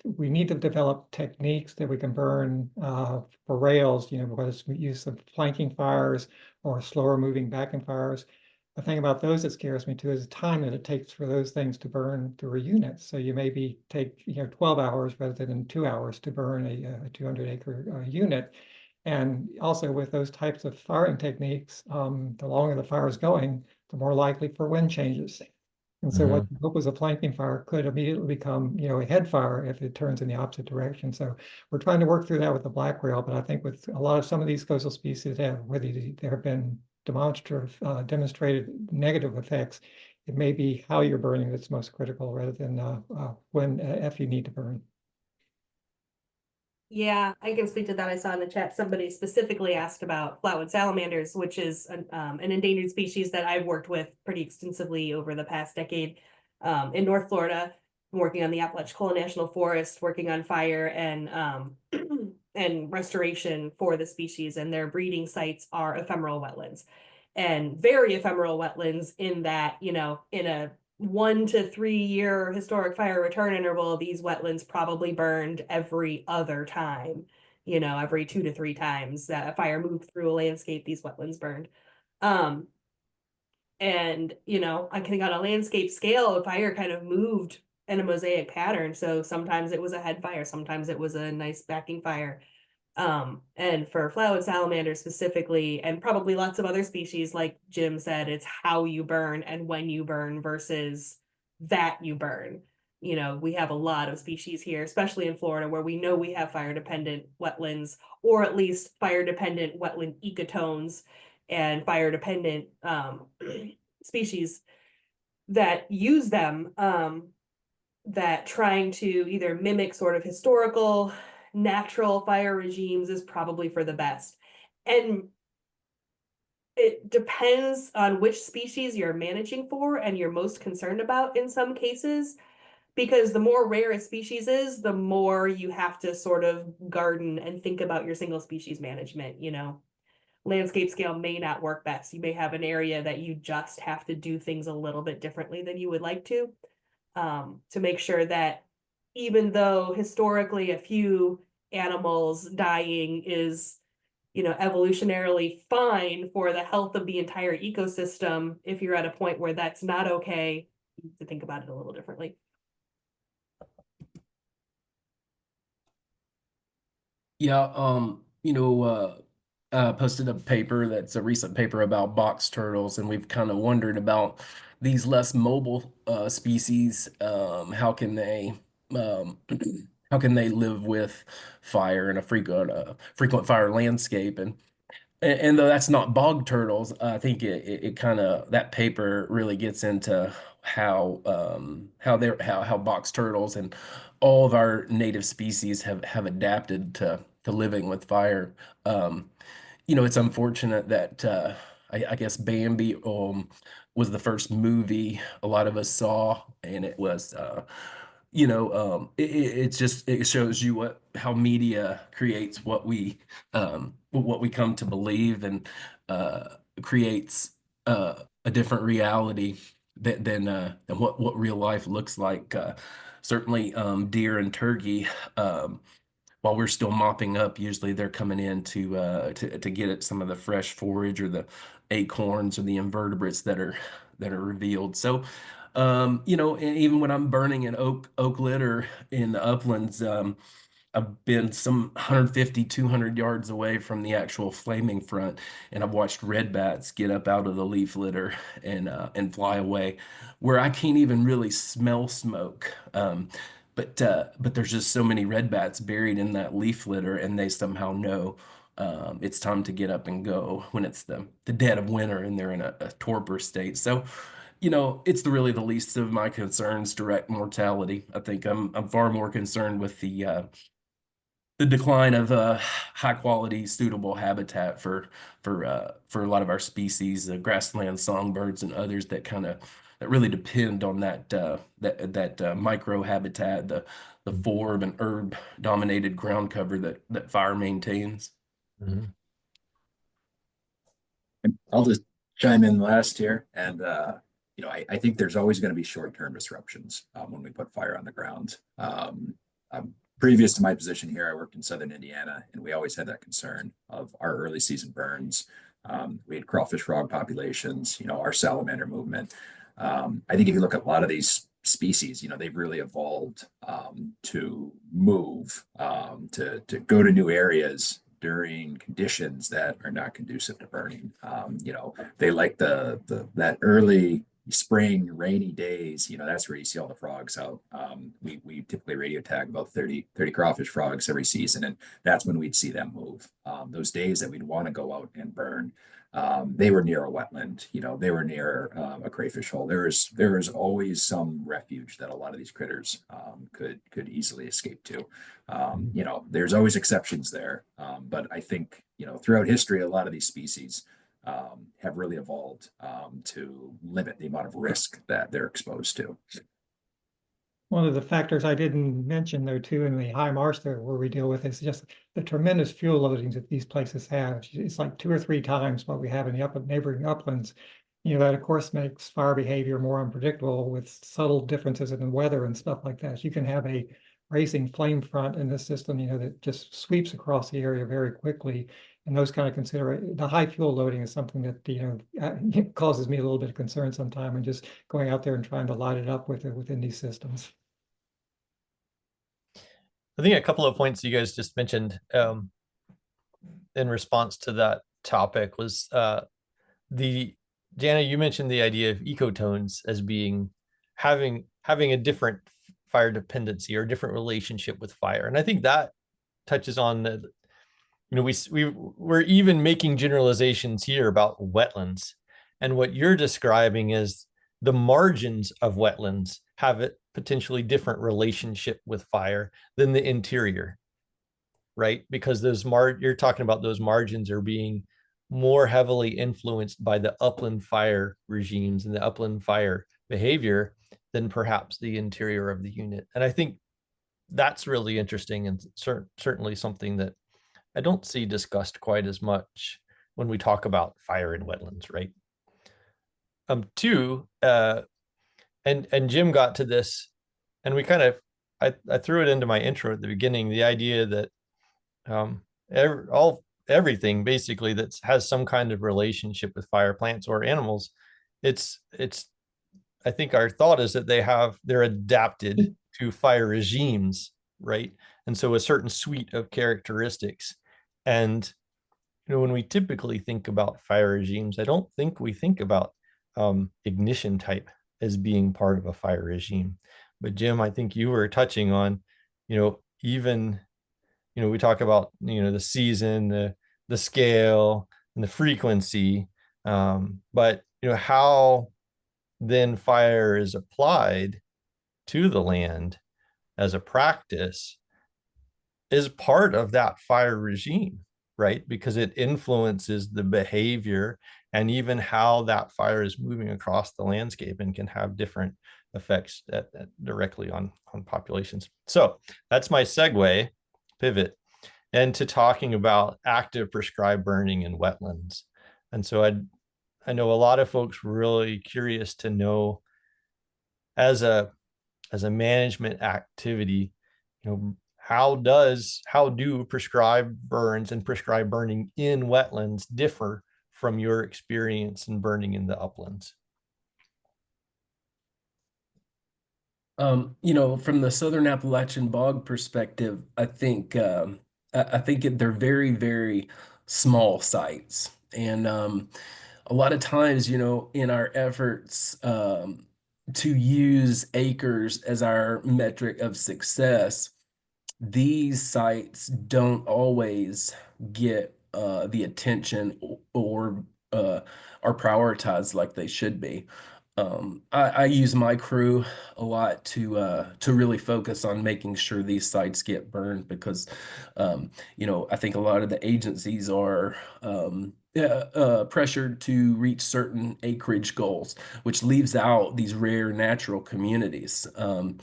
we need to develop techniques that we can burn for rails, whether it's use of flanking fires or slower moving backing fires. The thing about those that scares me too is the time that it takes for those things to burn through a unit. So you maybe take 12 hours rather than 2 hours to burn a 200-acre unit. And also with those types of firing techniques, the longer the fire is going, the more likely for wind changes. And so what you hope was a flanking fire could immediately become, a head fire if it turns in the opposite direction. So we're trying to work through that with the black rail, but I think with a lot of some of these coastal species where there have been demonstrated negative effects, it may be how you're burning that's most critical rather than when if you need to burn. Yeah, I can speak to that. I saw in the chat somebody specifically asked about flatwood salamanders, which is an endangered species that I've worked with pretty extensively over the past decade. In North Florida, I'm working on the Apalachicola National Forest, working on fire and and restoration for the species, and their breeding sites are ephemeral wetlands, and very ephemeral wetlands in that, you know, in a 1 to 3 year historic fire return interval, these wetlands probably burned every other time, you know, every 2 to 3 times that a fire moved through a landscape, these wetlands burned. And, you know, I think on a landscape scale, a fire kind of moved in a mosaic pattern. So sometimes it was a head fire, sometimes it was a nice backing fire. And for flatwood salamander specifically, and probably lots of other species, like Jim said, it's how you burn and when you burn versus that you burn. You know, we have a lot of species here, especially in Florida, where we know we have fire dependent wetlands, or at least fire dependent wetland ecotones and fire dependent species that use them, that trying to either mimic sort of historical natural fire regimes is probably for the best. And it depends on which species you're managing for and you're most concerned about in some cases, because the more rare a species is, the more you have to sort of garden and think about your single species management. You know, landscape scale may not work best. You may have an area that you just have to do things a little bit differently than you would like to make sure that even though historically a few animals dying is, you know, evolutionarily fine for the health of the entire ecosystem, if you're at a point where that's not okay, you have to think about it a little differently. Yeah, you know, posted a paper that's a recent paper about box turtles, and we've kind of wondered about these less mobile species. How can they how can they live with fire in a frequent fire landscape? And though that's not bog turtles, I think it kind of, that paper really gets into how box turtles and all of our native species have adapted to living with fire. You know, it's unfortunate that I guess Bambi was the first movie a lot of us saw, and it was you know, it's just, it shows you how media creates what we come to believe, and creates a different reality than what real life looks like. Certainly, deer and turkey, while we're still mopping up, usually they're coming in to get at some of the fresh forage or the acorns or the invertebrates that are revealed. So, you know, and even when I'm burning an oak litter in the uplands, I've been some 150, 200 yards away from the actual flaming front, and I've watched red bats get up out of the leaf litter and fly away, where I can't even really smell smoke. But there's just so many red bats buried in that leaf litter, and they somehow know it's time to get up and go when it's the dead of winter and they're in a torpor state. So, you know, it's really the least of my concerns, direct mortality. I think I'm far more concerned with the decline of high quality suitable habitat for a lot of our species, grassland songbirds and others that really depend on that micro habitat, the forb and herb dominated ground cover that fire maintains. Mhm. And I'll just chime in last here. And, you know, I think there's always going to be short-term disruptions when we put fire on the ground. Previous to my position here, I worked in Southern Indiana, and we always had that concern of our early season burns. We had crawfish frog populations, you know, our salamander movement. I think if you look at a lot of these species, you know, they've really evolved to move, to go to new areas during conditions that are not conducive to burning. You know, they like that early spring rainy days. You know, that's where you see all the frogs out. We typically radio tag about 30 crawfish frogs every season, and that's when we'd see them move. Those days that we'd want to go out and burn, they were near a wetland. You know, they were near a crayfish hole. There is always some refuge that a lot of these critters could easily escape to. You know, there's always exceptions there, but I think, you know, throughout history, a lot of these species have really evolved to limit the amount of risk that they're exposed to. One of the factors I didn't mention though too in the high marsh there where we deal with is just the tremendous fuel loadings that these places have. It's like 2 or 3 times what we have in the neighboring uplands. That of course makes fire behavior more unpredictable with subtle differences in the weather and stuff like that. You can have a racing flame front in this system, that just sweeps across the area very quickly. And those kind of the high fuel loading is something that, causes me a little bit of concern sometimes, and just going out there and trying to light it up within these systems. I think a couple of points you guys just mentioned in response to that topic was Jana, you mentioned the idea of ecotones as having a different fire dependency or different relationship with fire. And I think that touches on we're even making generalizations here about wetlands. And what you're describing is the margins of wetlands have a potentially different relationship with fire than the interior, right? Because you're talking about those margins are being more heavily influenced by the upland fire regimes and the upland fire behavior than perhaps the interior of the unit. And I think that's really interesting and certainly something that I don't see discussed quite as much when we talk about fire in wetlands, right? Two, and Jim got to this, and we I threw it into my intro at the beginning, the idea that everything basically that has some kind of relationship with fire, plants or animals, I think our thought is that they're adapted to fire regimes, right? And so a certain suite of characteristics. And when we typically think about fire regimes, I don't think we think about ignition type as being part of a fire regime. But Jim, I think you were touching on, even we talk about the season, the scale, and the frequency, but how then fire is applied to the land as a practice is part of that fire regime, right? Because it influences the behavior and even how that fire is moving across the landscape and can have different effects directly on populations. So that's my segue pivot into talking about active prescribed burning in wetlands. And so I know a lot of folks really curious to know, as a management activity, how do prescribed burns and prescribed burning in wetlands differ from your experience in burning in the uplands? From the Southern Appalachian bog perspective, I think they're very, very small sites. And a lot of times, in our efforts to use acres as our metric of success, these sites don't always get the attention or are prioritized like they should be. I use my crew a lot to really focus on making sure these sites get burned because, I think a lot of the agencies are pressured to reach certain acreage goals, which leaves out these rare natural communities. And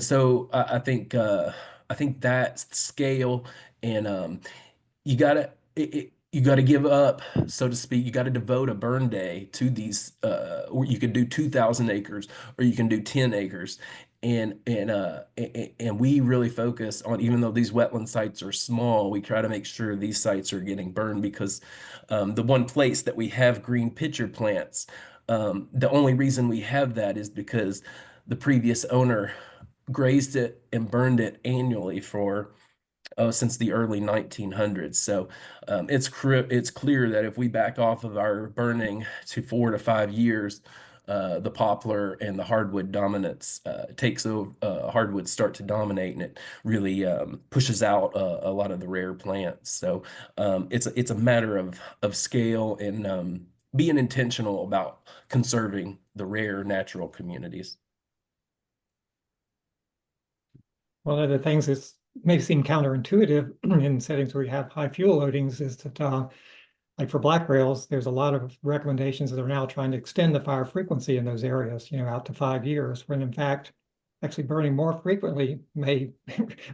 so I think that scale and you gotta give up, so to speak. You got to devote a burn day to these. Or you could do 2,000 acres, or you can do 10 acres, and we really focus on, even though these wetland sites are small, we try to make sure these sites are getting burned because the one place that we have green pitcher plants, the only reason we have that is because the previous owner grazed it and burned it annually since the early 1900s. So it's clear that if we back off of our burning to 4 to 5 years, the poplar and the hardwood dominance takes over. Hardwoods start to dominate, and it really pushes out a lot of the rare plants. So it's a matter of scale and being intentional about conserving the rare natural communities. One of the things that may seem counterintuitive in settings where you have high fuel loadings is that, like for black rails, there's a lot of recommendations that are now trying to extend the fire frequency in those areas, out to 5 years, when in fact, actually burning more frequently may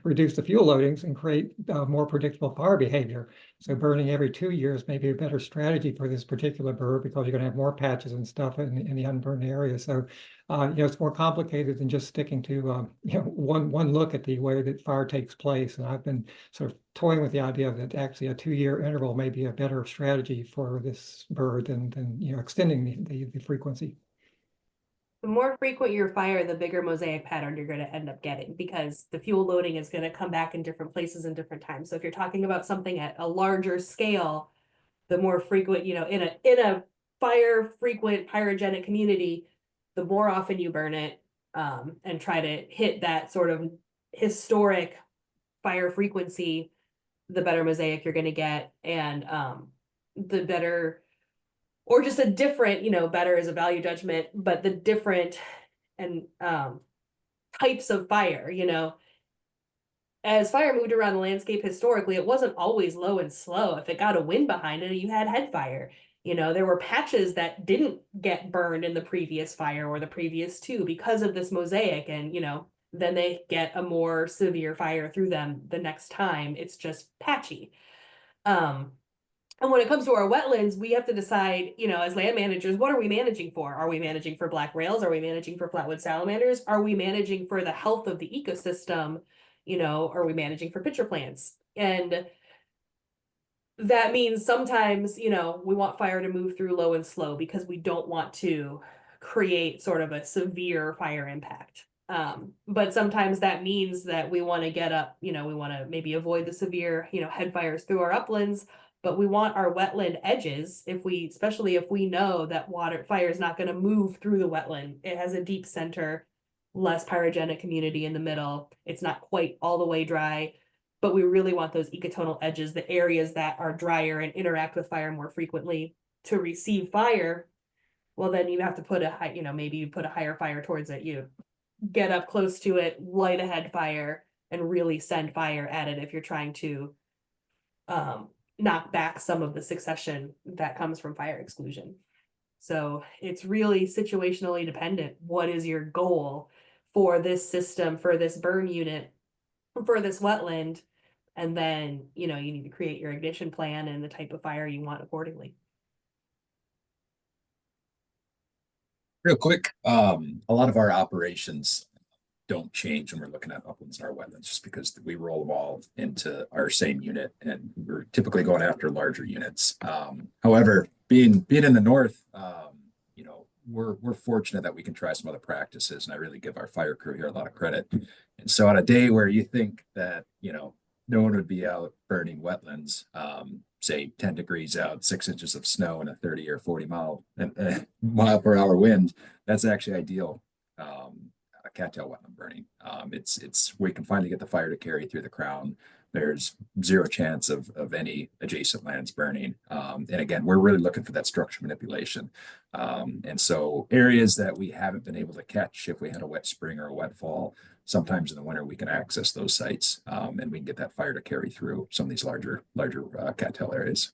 reduce the fuel loadings and create more predictable fire behavior. So burning every 2 years may be a better strategy for this particular bird because you're going to have more patches and stuff in the unburned area. So, it's more complicated than just sticking to, one look at the way that fire takes place. And I've been sort of toying with the idea that actually a 2-year interval may be a better strategy for this bird than extending the frequency. The more frequent your fire, the bigger mosaic pattern you're going to end up getting, because the fuel loading is going to come back in different places and different times. So if you're talking about something at a larger scale, the more frequent, in a fire frequent pyrogenic community, the more often you burn it, and try to hit that sort of historic fire frequency, the better mosaic you're going to get, and the better, or just a different, better is a value judgment, but the different and types of fire, as fire moved around the landscape historically, it wasn't always low and slow. If it got a wind behind it, you had head fire. There were patches that didn't get burned in the previous fire or the previous two because of this mosaic, and then they get a more severe fire through them the next time. It's just patchy. And when it comes to our wetlands, we have to decide, as land managers, what are we managing for? Are we managing for black rails? Are we managing for flatwood salamanders? Are we managing for the health of the ecosystem? Are we managing for pitcher plants? And that means sometimes, we want fire to move through low and slow because we don't want to create sort of a severe fire impact. But sometimes that means that we want to get up, we want to maybe avoid the severe, head fires through our uplands, but we want our wetland edges, especially if we know that fire is not going to move through the wetland. It has a deep center, less pyrogenic community in the middle. It's not quite all the way dry, but we really want those ecotonal edges, the areas that are drier and interact with fire more frequently, to receive fire. Well, then you have to put maybe you put a higher fire towards it. You get up close to it, light a head fire, and really send fire at it if you're trying to knock back some of the succession that comes from fire exclusion. So it's really situationally dependent. What is your goal for this system, for this burn unit, for this wetland? And then, you need to create your ignition plan and the type of fire you want accordingly. Real quick, a lot of our operations don't change when we're looking at uplands and our wetlands, just because we roll them all into our same unit, and we're typically going after larger units. However, being in the north, we're fortunate that we can try some other practices, and I really give our fire crew here a lot of credit. And so on a day where you think that no one would be out burning wetlands, say 10 degrees out, 6 inches of snow, and a 30 or 40 mile per hour wind, that's actually ideal. Cattail wetland burning. We can finally get the fire to carry through the crown. There's zero chance of any adjacent lands burning. And again, we're really looking for that structure manipulation. And so areas that we haven't been able to catch, if we had a wet spring or a wet fall, sometimes in the winter we can access those sites, and we can get that fire to carry through some of these larger cattail areas.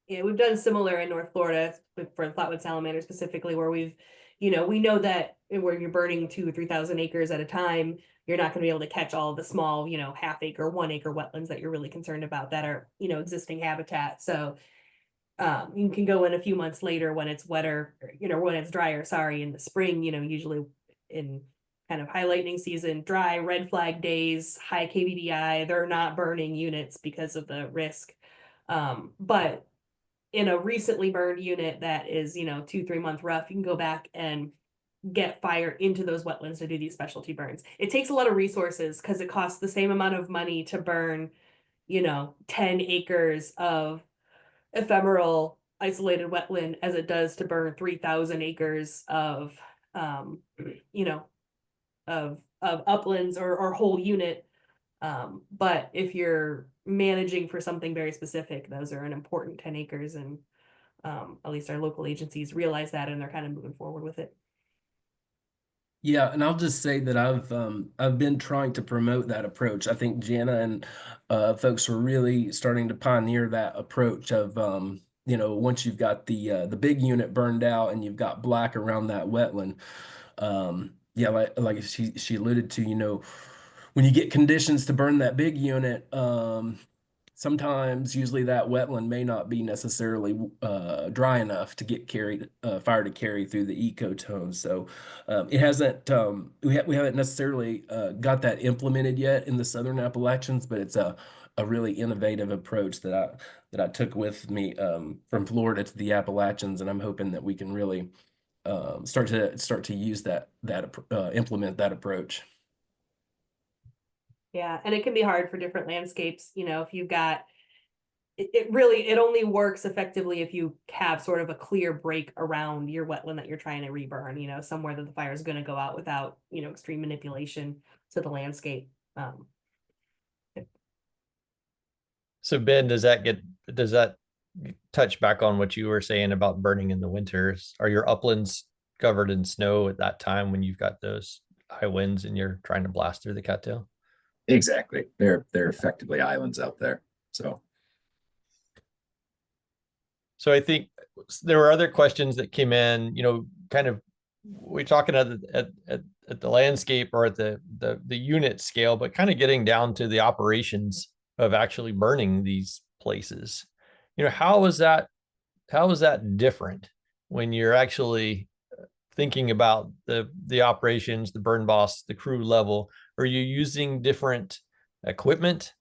Yeah, we've done similar in North Florida for flatwood salamander specifically, where we know that where you're burning 2,000 or 3,000 acres at a time, you're not going to be able to catch all of the small, half acre, 1 acre wetlands that you're really concerned about that are, existing habitat. So you can go in a few months later when it's wetter, when it's drier, in the spring, usually in kind of high lightning season, dry, red flag days, high KVDI, they're not burning units because of the risk. But in a recently burned unit that is, 2-3 month rough, you can go back and get fire into those wetlands to do these specialty burns. It takes a lot of resources because it costs the same amount of money to burn, 10 acres of ephemeral isolated wetland as it does to burn 3,000 acres of, of uplands or whole unit. But if you're managing for something very specific, those are an important 10 acres, and at least our local agencies realize that, and they're kind of moving forward with it. Yeah, and I'll just say that I've been trying to promote that approach. I think Jana and folks are really starting to pioneer that approach of once you've got the big unit burned out and you've got black around that wetland, yeah, like she alluded to, when you get conditions to burn that big unit, sometimes usually that wetland may not be necessarily dry enough to get fire to carry through the ecotone. So it hasn't we haven't necessarily got that implemented yet in the Southern Appalachians, but it's a really innovative approach that I took with me from Florida to the Appalachians, and I'm hoping that we can really start to use that implement that approach. Yeah, and it can be hard for different landscapes. If you've got it only works effectively if you have sort of a clear break around your wetland that you're trying to reburn, somewhere that the fire is going to go out without, extreme manipulation to the landscape. So Ben, does that touch back on what you were saying about burning in the winters? Are your uplands covered in snow at that time when you've got those high winds and you're trying to blast through the cattail? Exactly. They're effectively islands out there. So I think there were other questions that came in, kind of we're talking at the landscape or at the unit scale, but kind of getting down to the operations of actually burning these places. How is that different when you're actually thinking about the operations, the burn boss, the crew level? Are you using different equipment?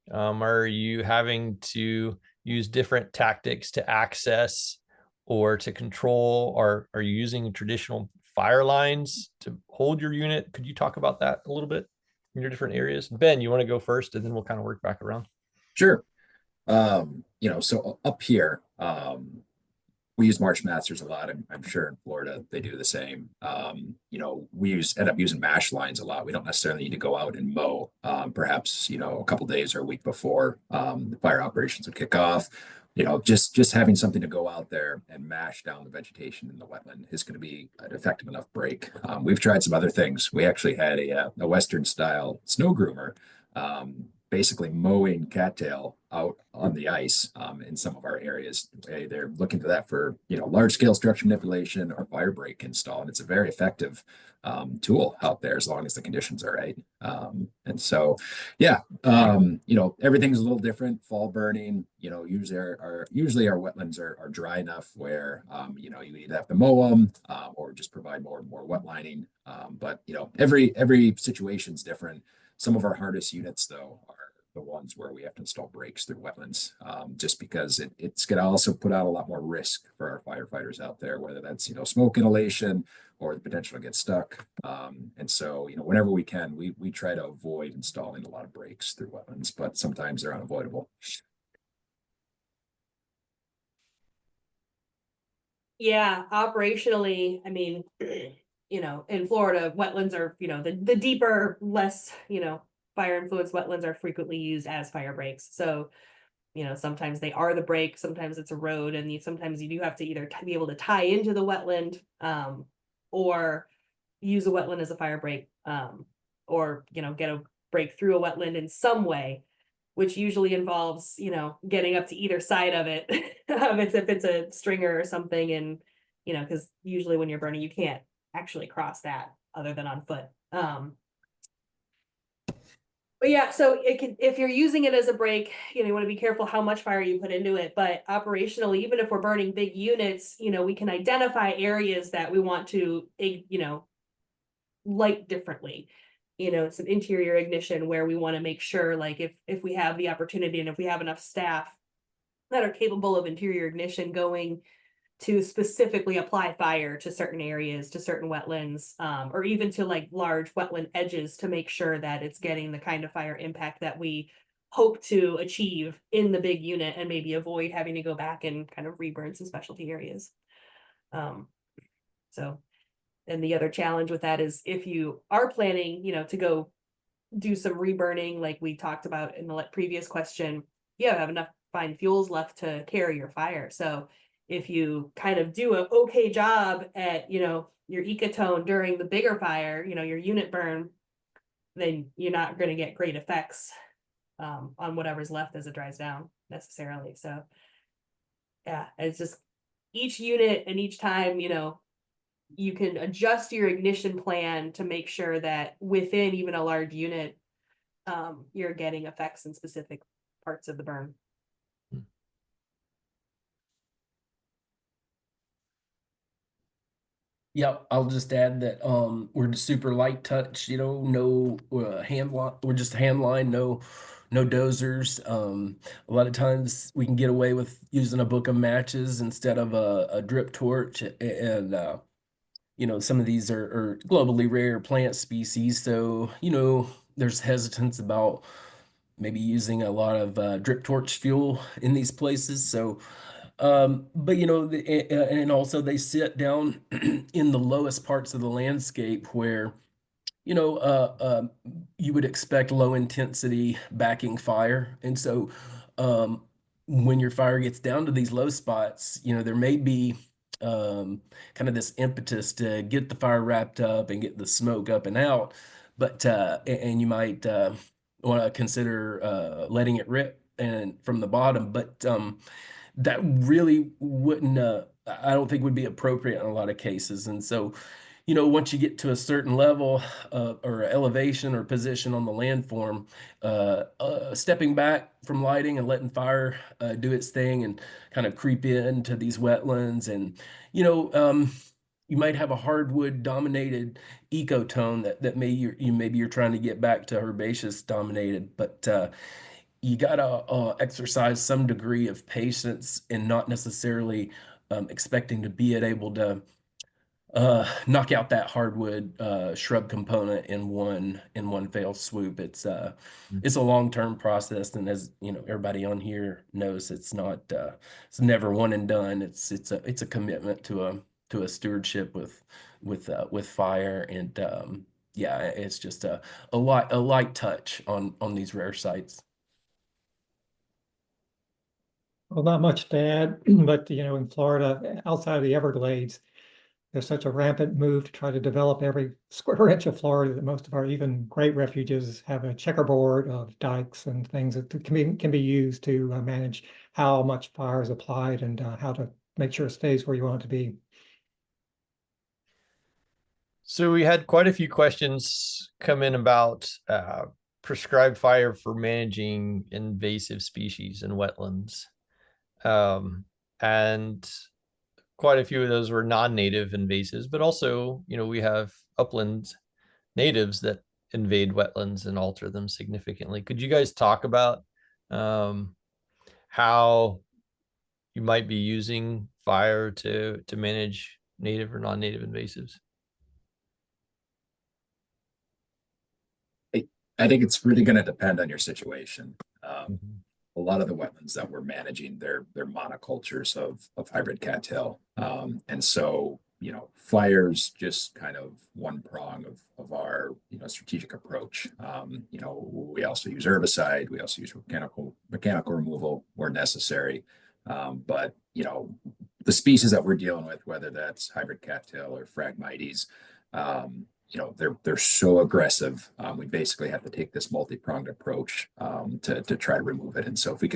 Are you having to use different tactics to access or to control? Or are you using traditional fire lines to hold your unit? Could you talk about that a little bit in your different areas? Ben, you want to go first, and then we'll kind of work back around. sure. So up here, we use marsh masters a lot. I'm sure in Florida they do the same. We end up using mash lines a lot. We don't necessarily need to go out and mow. Perhaps a couple days or a week before the fire operations would kick off. Just having something to go out there and mash down the vegetation in the wetland is going to be an effective enough break. We've tried some other things. We actually had a Western style snow groomer. Basically mowing cattail out on the ice in some of our areas. They're looking to that for large scale structure manipulation or fire break install, and it's a very effective tool out there as long as the conditions are right. And so, yeah, everything's a little different. Fall burning, usually our wetlands are dry enough where you either have to mow them or just provide more and more wet lining. But every situation's different. Some of our hardest units, though, are the ones where we have to install breaks through wetlands, just because it's going to also put out a lot more risk for our firefighters out there, whether that's, smoke inhalation or the potential to get stuck. And so, whenever we can, we try to avoid installing a lot of breaks through wetlands, but sometimes they're unavoidable. Yeah, operationally, I mean, in Florida, wetlands are, the deeper, less, fire influenced wetlands are frequently used as fire breaks. So, sometimes they are the break, sometimes it's a road, and sometimes you do have to either be able to tie into the wetland, or use a wetland as a fire break, or, get a break through a wetland in some way, which usually involves, getting up to either side of it, if it's a stringer or something. And, because usually when you're burning, you can't actually cross that other than on foot. But yeah, so if you're using it as a break, you want to be careful how much fire you put into it. But operationally, even if we're burning big units, we can identify areas that we want to, light differently. Some interior ignition where we want to make sure, like, if we have the opportunity and if we have enough staff that are capable of interior ignition going to specifically apply fire to certain areas, to certain wetlands, or even to like large wetland edges to make sure that it's getting the kind of fire impact that we hope to achieve in the big unit, and maybe avoid having to go back and kind of reburn some specialty areas. And the other challenge with that is if you are planning, to go do some reburning, like we talked about in the previous question, you have enough fine fuels left to carry your fire. So if you kind of do an okay job at, your ecotone during the bigger fire, your unit burn, then you're not going to get great effects on whatever's left as it dries down necessarily. So yeah, it's just each unit and each time, you can adjust your ignition plan to make sure that within even a large unit, you're getting effects in specific parts of the burn. Yep, I'll just add that we're super light touch, no hand line, we're just hand line, no dozers. A lot of times we can get away with using a book of matches instead of a drip torch, and some of these are globally rare plant species, so there's hesitance about maybe using a lot of drip torch fuel in these places. So but and also they sit down in the lowest parts of the landscape where you know uh, uh, you would expect low intensity backing fire. And so um, when your fire gets down to these low spots, there may be kind of this impetus to get the fire wrapped up and get the smoke up and out, but and you might want to consider letting it rip and from the bottom, but that really wouldn't I don't think would be appropriate in a lot of cases. And so once you get to a certain level or elevation or position on the landform, stepping back from lighting and letting fire do its thing and kind of creep into these wetlands, and you might have a hardwood dominated ecotone that maybe you're trying to get back to herbaceous dominated, but you gotta exercise some degree of patience and not necessarily expecting to be able to knock out that hardwood shrub component in one fell swoop. It's a long-term process, and as everybody on here knows, it's never one and done. It's a commitment to a stewardship with fire, and yeah, it's just a light touch on these rare sites. Well, not much to add, but in Florida, outside of the Everglades, there's such a rampant move to try to develop every square inch of Florida that most of our even great refuges have a checkerboard of dikes and things that can be used to manage how much fire is applied and how to make sure it stays where you want it to be. So we had quite a few questions come in about prescribed fire for managing invasive species in wetlands. And quite a few of those were non-native invasives, but also, we have upland natives that invade wetlands and alter them significantly. Could you guys talk about how you might be using fire to manage native or non-native invasives? I think it's really going to depend on your situation. Mhm. A lot of the wetlands that we're managing, they're monocultures of hybrid cattail. And so, fire's just kind of one prong of our, strategic approach. We also use herbicide, we also use mechanical removal where necessary. But, the species that we're dealing with, whether that's hybrid cattail or Phragmites, they're so aggressive. We basically have to take this multi-pronged approach to try to remove it. And so if we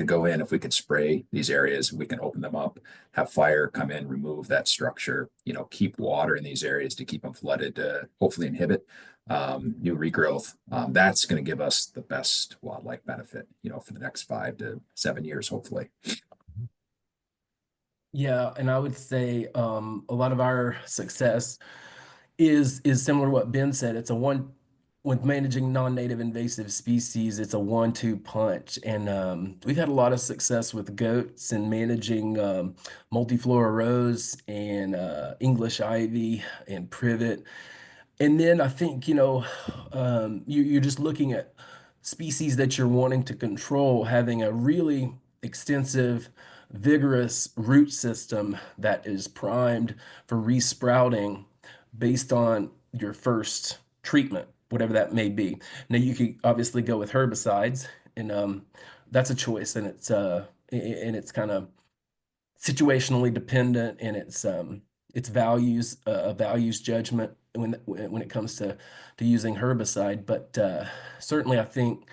could spray these areas, we can open them up, have fire come in, remove that structure, keep water in these areas to keep them flooded, to hopefully inhibit new regrowth. That's going to give us the best wildlife benefit, for the next 5 to 7 years, hopefully. Yeah, and I would say a lot of our success is similar to what Ben said. It's a one with managing non-native invasive species. It's a 1-2 punch, and we've had a lot of success with goats and managing multiflora rose and English ivy and privet. And then I think you're just looking at species that you're wanting to control, having a really extensive, vigorous root system that is primed for resprouting based on your first treatment, whatever that may be. Now you could obviously go with herbicides, and that's a choice, and it's kind of situationally dependent, and it's values judgment when it comes to using herbicide. But certainly, I think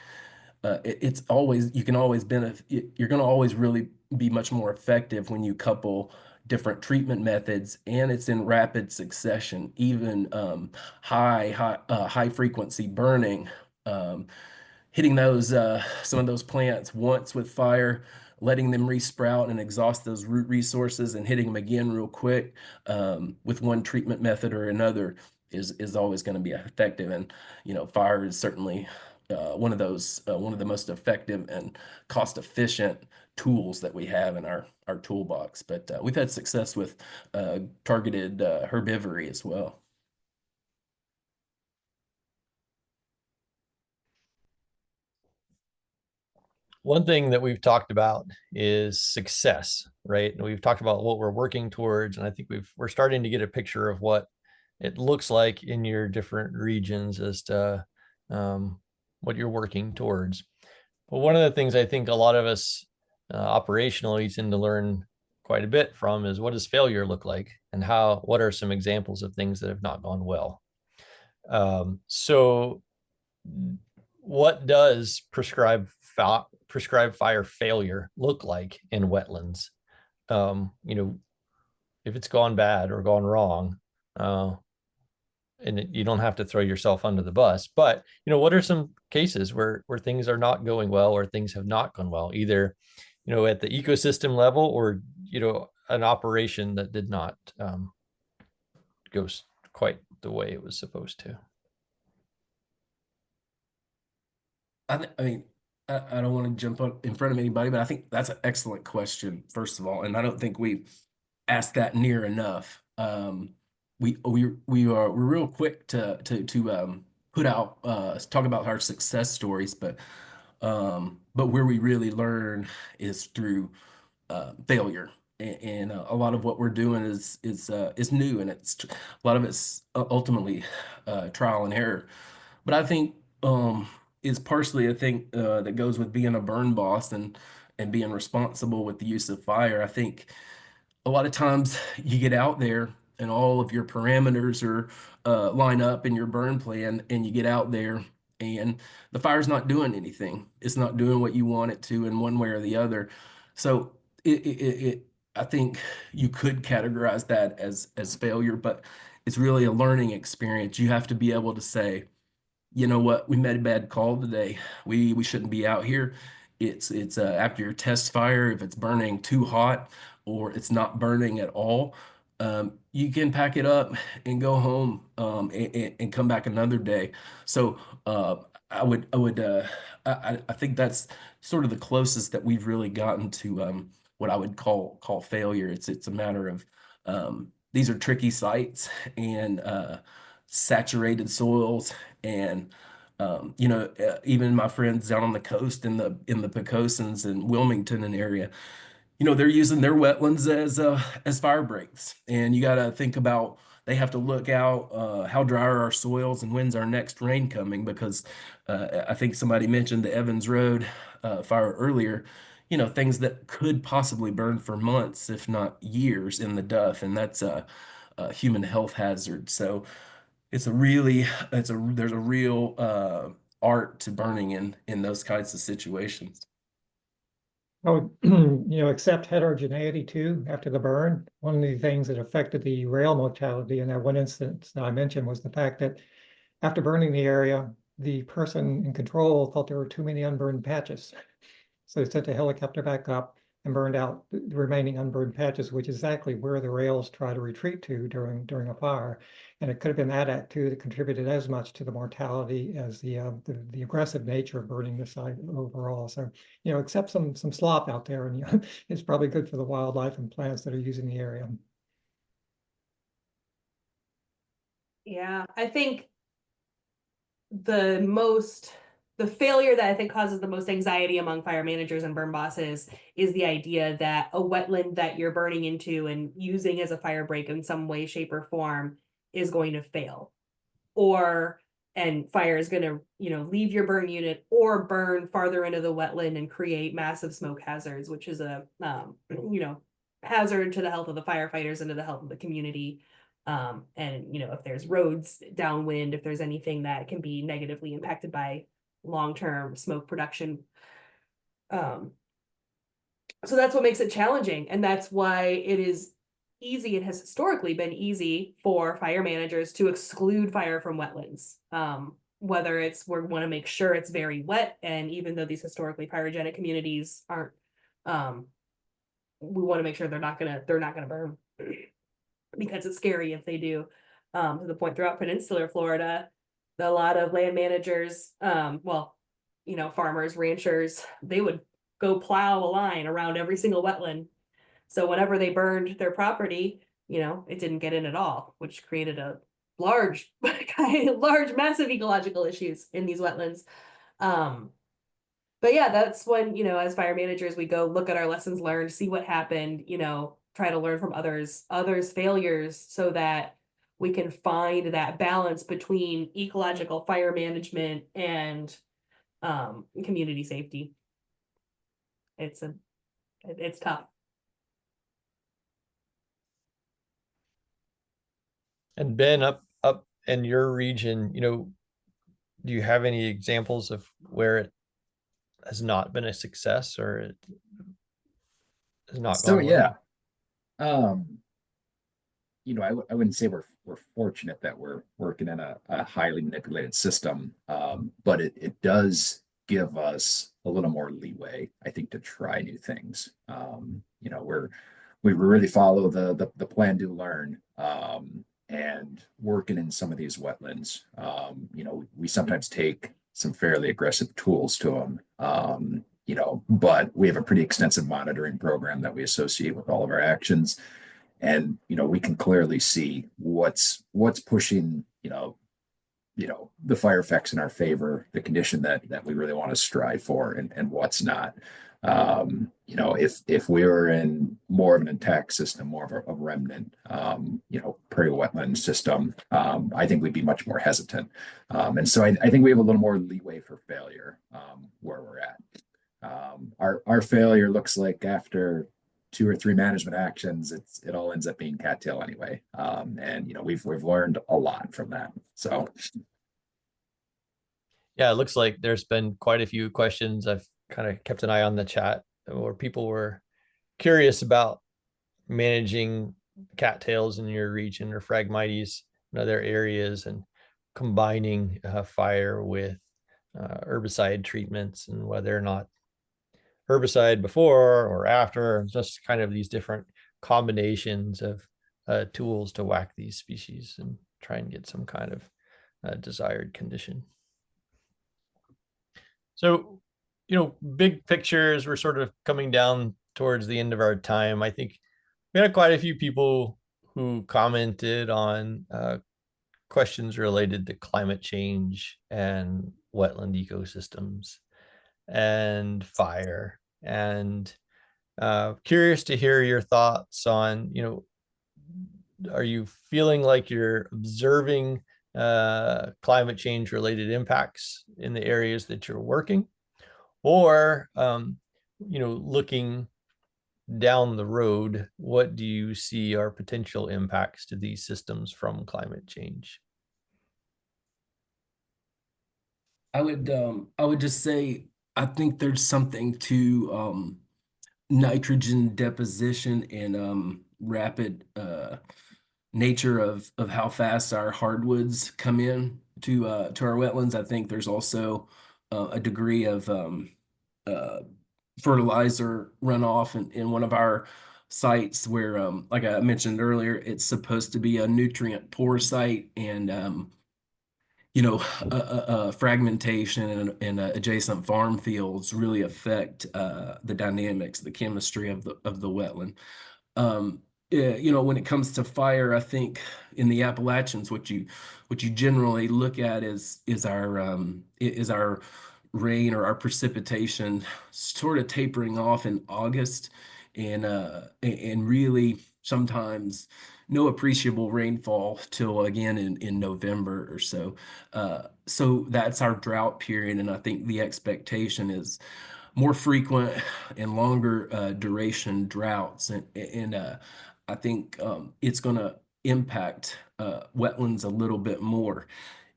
it's always, you can always benefit. You're going to always really be much more effective when you couple different treatment methods, and it's in rapid succession, even high frequency burning, hitting those some of those plants once with fire, letting them resprout and exhaust those root resources, and hitting them again real quick with one treatment method or another is always going to be effective. And fire is certainly one of the most effective and cost efficient tools that we have in our toolbox. But we've had success with targeted herbivory as well. One thing that we've talked about is success, right? And we've talked about what we're working towards, and I think we're starting to get a picture of what it looks like in your different regions as to what you're working towards. But one of the things I think a lot of us operationally tend to learn quite a bit from is, what does failure look like, and what are some examples of things that have not gone well? So what does prescribed fire failure look like in wetlands? If it's gone bad or gone wrong, and you don't have to throw yourself under the bus, but what are some cases where things are not going well, or things have not gone well, either at the ecosystem level, or an operation that did not go quite the way it was supposed to? I mean, I don't want to jump up in front of anybody, but I think that's an excellent question, first of all, and I don't think we asked that near enough. We're real quick to put out talk about our success stories, but where we really learn is through failure, and a lot of what we're doing is new, and a lot of it's ultimately trial and error. But I think is partially, I think, that goes with being a burn boss and being responsible with the use of fire. I think a lot of times you get out there and all of your parameters are line up in your burn plan, and you get out there and the fire's not doing anything. It's not doing what you want it to in one way or the other. So I think you could categorize that as failure, but it's really a learning experience. You have to be able to say, you know what, we made a bad call today. We shouldn't be out here. It's after your test fire, if it's burning too hot or it's not burning at all, you can pack it up and go home and come back another day. So I think that's sort of the closest that we've really gotten to what I would call failure. It's a matter of these are tricky sites and saturated soils, and even my friends down on the coast in the Pocosins and Wilmington and area, they're using their wetlands as fire breaks. And you got to think about, they have to look out how dry are our soils and when's our next rain coming, because I think somebody mentioned the Evans Road fire earlier. Things that could possibly burn for months, if not years, in the duff, and that's a human health hazard. So there's a real art to burning in those kinds of situations. Oh, accept heterogeneity too after the burn. One of the things that affected the rail mortality in that one instance that I mentioned was the fact that after burning the area, the person in control thought there were too many unburned patches. So they sent a helicopter back up and burned out the remaining unburned patches, which is exactly where the rails try to retreat to during a fire. And it could have been that act too that contributed as much to the mortality as the aggressive nature of burning the site overall. So accept some slop out there, and it's probably good for the wildlife and plants that are using the area. Yeah, I think the failure that I think causes the most anxiety among fire managers and burn bosses is the idea that a wetland that you're burning into and using as a fire break in some way, shape, or form is going to fail, and fire is going to, leave your burn unit or burn farther into the wetland and create massive smoke hazards, which is a, hazard to the health of the firefighters and to the health of the community. And, if there's roads downwind, if there's anything that can be negatively impacted by long-term smoke production. So that's what makes it challenging. And that's why it is easy, it has historically been easy for fire managers to exclude fire from wetlands. Whether it's we want to make sure it's very wet, and even though these historically pyrogenic communities aren't, we want to make sure they're not gonna burn because it's scary if they do. To the point throughout peninsular Florida, a lot of land managers, well, you know, farmers, ranchers, they would go plow a line around every single wetland. So whenever they burned their property, you know, it didn't get in at all, which created a large, massive ecological issues in these wetlands. But yeah, that's when, you know, as fire managers, we go look at our lessons learned, see what happened, you know, try to learn from others' failures so that we can find that balance between ecological fire management and community safety. It's tough. And Ben, up in your region, you know, do you have any examples of where it has not been a success or it has not So gone well? yeah, you know, I wouldn't say we're fortunate that we're working in a highly manipulated system, but it does give us a little more leeway, I think, to try new things. You know, we really follow the plan, do, learn, and working in some of these wetlands. You know, we sometimes take some fairly aggressive tools to them. You know, but we have a pretty extensive monitoring program that we associate with all of our actions. And, you know, we can clearly see what's pushing, you know, the fire effects in our favor, the condition that we really want to strive for, and what's not. You know, if we were in more of an intact system, more of a remnant, you know, prairie wetland system, I think we'd be much more hesitant. And so I think we have a little more leeway for failure where we're at. Our failure looks like after 2 or 3 management actions, it all ends up being cattail anyway. And you know, we've learned a lot from that. So Yeah, it looks like there's been quite a few questions. I've kind of kept an eye on the chat where people were curious about managing cattails in your region or phragmites in other areas and combining fire with herbicide treatments and whether or not herbicide before or after, just kind of these different combinations of tools to whack these species and try and get some kind of desired condition. So, you know, big pictures, we're sort of coming down towards the end of our time. I think we had quite a few people who commented on questions related to climate change and wetland ecosystems and fire. And curious to hear your thoughts on, you know, are you feeling like you're observing climate change related impacts in the areas that you're working, or you know, looking down the road, what do you see are potential impacts to these systems from climate change? I would just say I think there's something to nitrogen deposition and rapid nature of how fast our hardwoods come in to our wetlands. I think there's also a degree of fertilizer runoff in one of our sites where, like I mentioned earlier, it's supposed to be a nutrient poor site, and you know, fragmentation and adjacent farm fields really affect the dynamics, the chemistry of the wetland. Yeah, you know, when it comes to fire, I think in the Appalachians, what you generally look at is our rain or our precipitation sort of tapering off in August, and really sometimes no appreciable rainfall till again in November or so. So that's our drought period, and I think the expectation is more frequent and longer duration droughts, and I think it's going to impact wetlands a little bit more.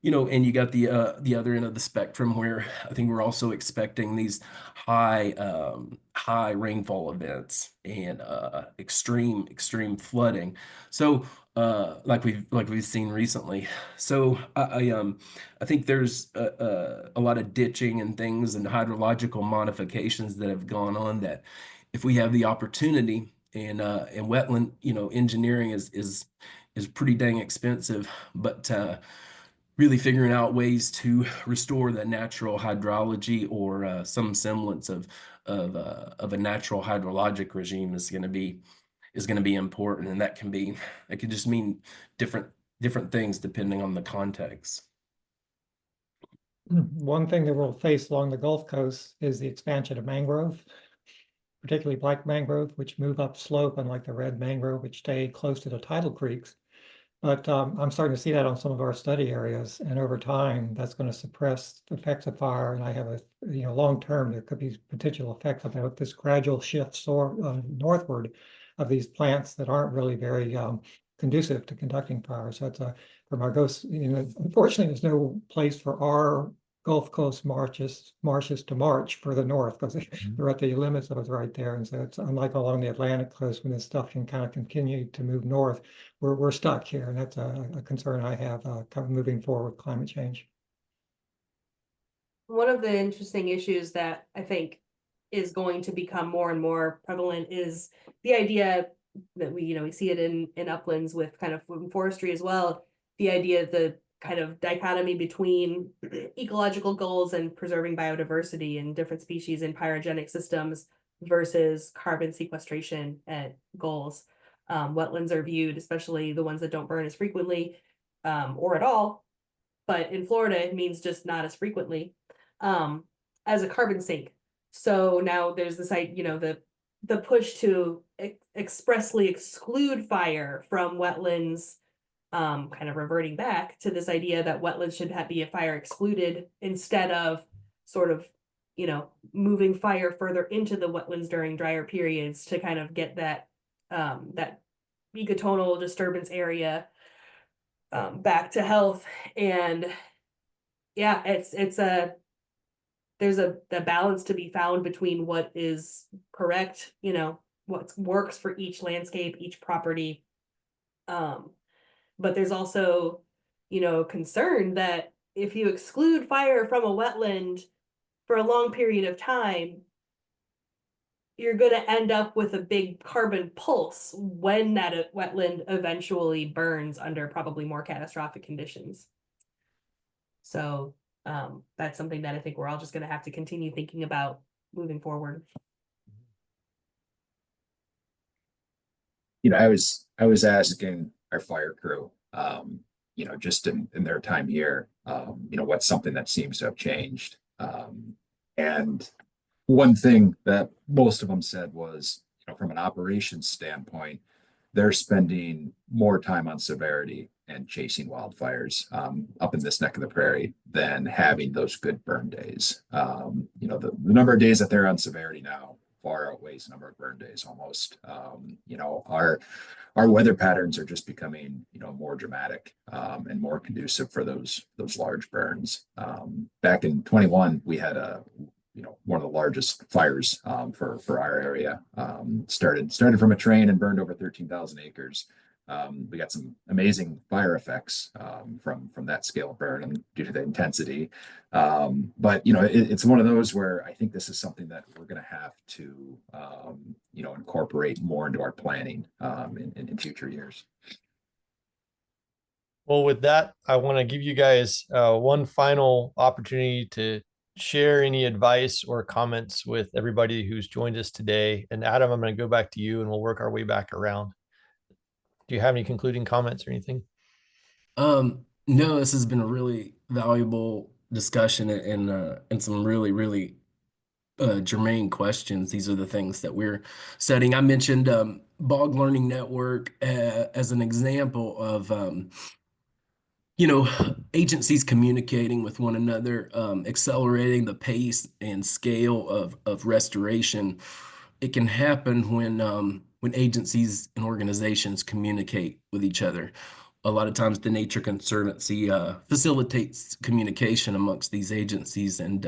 And you got the other end of the spectrum where I think we're also expecting these high rainfall events and extreme flooding. So like we've seen recently. So I think there's a lot of ditching and things and hydrological modifications that have gone on that if we have the opportunity and wetland, engineering is pretty dang expensive, but really figuring out ways to restore the natural hydrology or some semblance of a natural hydrologic regime is going to be important, and that could just mean different things depending on the context. One thing that we'll face along the Gulf Coast is the expansion of mangrove, particularly black mangrove, which move up slope, unlike the red mangrove, which stay close to the tidal creeks. But I'm starting to see that on some of our study areas, and over time, that's going to suppress the effects of fire. And I have long term, there could be potential effects about this gradual shift northward of these plants that aren't really very conducive to conducting fire. So it's from our ghosts. Unfortunately, there's no place for our Gulf Coast marshes to march further north because they're at the limits of it right there. And so it's unlike along the Atlantic coast when this stuff can kind of continue to move north. We're stuck here, and that's a concern I have kind of moving forward with climate change. One of the interesting issues that I think is going to become more and more prevalent is the idea that we see it in uplands with kind of forestry as well. The idea of the kind of dichotomy between ecological goals and preserving biodiversity and different species in pyrogenic systems versus carbon sequestration goals. Wetlands are viewed, especially the ones that don't burn as frequently or at all, but in Florida it means just not as frequently, as a carbon sink. So now there's this, the push to expressly exclude fire from wetlands, kind of reverting back to this idea that wetlands should be a fire excluded instead of sort of, moving fire further into the wetlands during drier periods to kind of get that ecotonal disturbance area back to health. And yeah, there's the balance to be found between what is correct, what works for each landscape, each property. But there's also, concern that if you exclude fire from a wetland for a long period of time, you're going to end up with a big carbon pulse when that wetland eventually burns under probably more catastrophic conditions. So that's something that I think we're all just going to have to continue thinking about moving forward. I was asking our fire crew, just in their time here, what's something that seems to have changed. And one thing that most of them said was, from an operations standpoint, they're spending more time on severity and chasing wildfires up in this neck of the prairie than having those good burn days. The number of days that they're on severity now far outweighs the number of burn days almost. Our weather patterns are just becoming, more dramatic and more conducive for those large burns. Back in 21, we had one of the largest fires for our area. Started from a train and burned over 13,000 acres. We got some amazing fire effects from that scale of burn and due to the intensity. But it's one of those where I think this is something that we're going to have to incorporate more into our planning in future years. Well, with that, I want to give you guys one final opportunity to share any advice or comments with everybody who's joined us today. And Adam, I'm going to go back to you and we'll work our way back around. Do you have any concluding comments or anything? No, this has been a really valuable discussion and some really germane questions. These are the things that we're studying. I mentioned Bog Learning Network as an example of agencies communicating with one another, accelerating the pace and scale of restoration. It can happen when agencies and organizations communicate with each other. a lot of times the Nature Conservancy facilitates communication amongst these agencies, and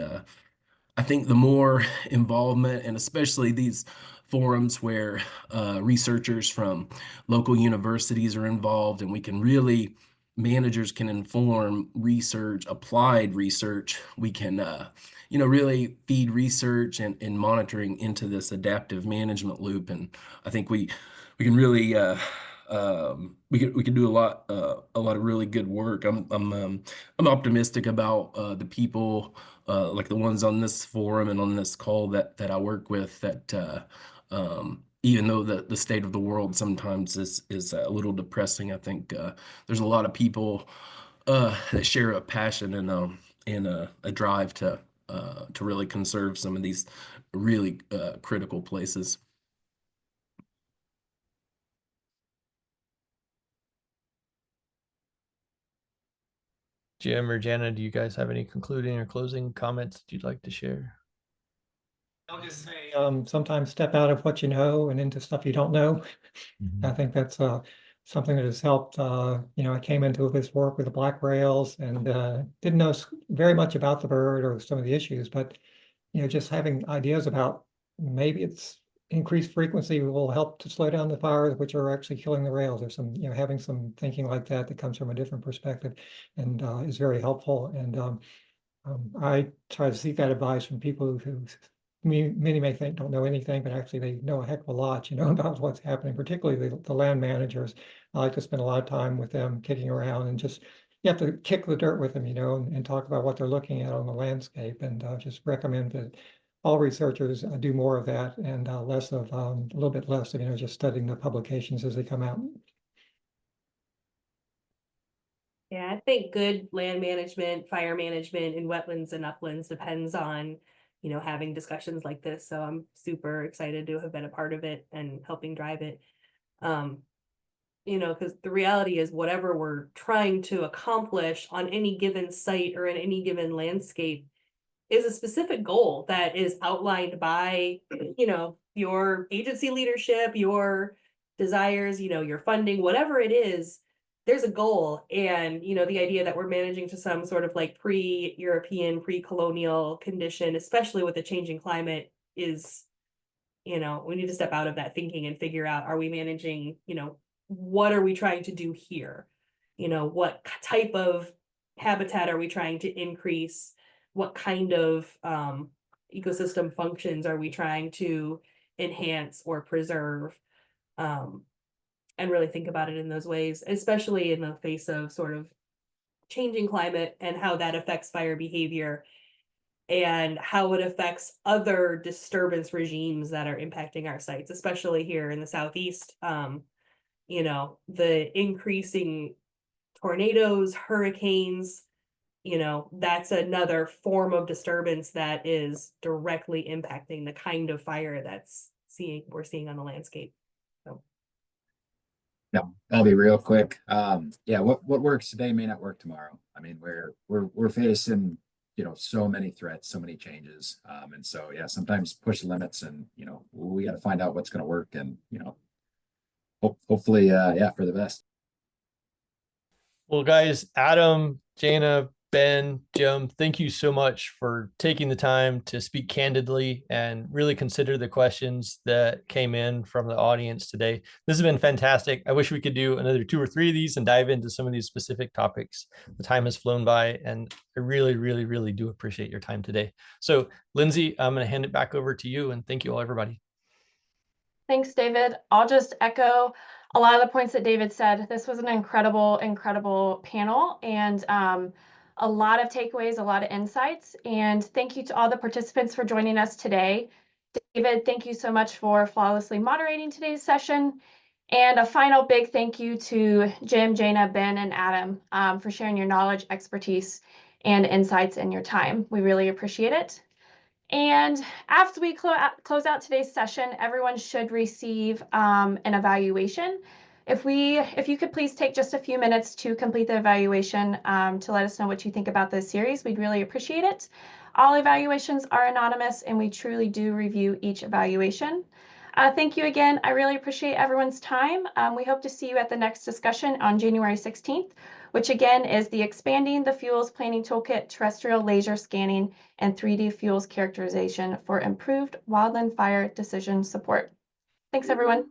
I think the more involvement, and especially these forums where researchers from local universities are involved, and we can really, managers can inform research, applied research. We can, really feed research and monitoring into this adaptive management loop. And I think we can really, we can do a lot of really good work. I'm optimistic about the people like the ones on this forum and on this call that I work with, that even though the state of the world sometimes is a little depressing, I think there's a lot of people that share a passion and a drive to really conserve some of these really critical places. Jim or Jana, do you guys have any concluding or closing comments that you'd like to share? I'll just say, sometimes step out of what you know and into stuff you don't know. I think that's something that has helped. I came into this work with the black rails and didn't know very much about the bird or some of the issues, but just having ideas about maybe it's increased frequency will help to slow down the fires, which are actually killing the rails. There's some, having some thinking like that comes from a different perspective and is very helpful. And I try to seek that advice from people who many may think don't know anything, but actually they know a heck of a lot, about what's happening, particularly the land managers. I like to spend a lot of time with them kicking around and just, you have to kick the dirt with them, and talk about what they're looking at on the landscape, and just recommend that all researchers do more of that and less of, a little bit less of, just studying the publications as they come out. Yeah, I think good land management, fire management in wetlands and uplands depends on, having discussions like this. So I'm super excited to have been a part of it and helping drive it. Because the reality is whatever we're trying to accomplish on any given site or in any given landscape is a specific goal that is outlined by, your agency leadership, your desires, your funding, whatever it is. There's a goal, and the idea that we're managing to some sort of like pre-European, pre-colonial condition, especially with the changing climate, is, we need to step out of that thinking and figure out, are we managing, what are we trying to do here? What type of habitat are we trying to increase? What kind of ecosystem functions are we trying to enhance or preserve? And really think about it in those ways, especially in the face of sort of changing climate and how that affects fire behavior and how it affects other disturbance regimes that are impacting our sites, especially here in the Southeast. The increasing tornadoes, hurricanes, that's another form of disturbance that is directly impacting the kind of fire we're seeing on the landscape. No, I'll be real quick. Yeah, what works today may not work tomorrow. I mean, we're facing, so many threats, so many changes. And so yeah, sometimes push limits, and we got to find out what's going to work, and hopefully yeah, for the best. Well, guys, Adam, Jana, Ben, Jim, thank you so much for taking the time to speak candidly and really consider the questions that came in from the audience today. This has been fantastic. I wish we could do another 2 or 3 of these and dive into some of these specific topics. The time has flown by, and I really, really, really do appreciate your time today. So, Lindsay, I'm going to hand it back over to you, and thank you all, everybody. Thanks, David. I'll just echo a lot of the points that David said. This was an incredible, incredible panel, and a lot of takeaways, a lot of insights. And thank you to all the participants for joining us today. David, thank you so much for flawlessly moderating today's session. And a final big thank you to Jim, Jana, Ben, and Adam for sharing your knowledge, expertise, and insights and your time. We really appreciate it. And after we close out today's session, everyone should receive an evaluation. If you could please take just a few minutes to complete the evaluation to let us know what you think about this series, we'd really appreciate it. All evaluations are anonymous, and we truly do review each evaluation. Thank you again. I really appreciate everyone's time. We hope to see you at the next discussion on January 16th, which again is the Expanding the Fuels Planning Toolkit Terrestrial Laser Scanning and 3D Fuels Characterization for Improved Wildland Fire Decision Support. Thanks, everyone.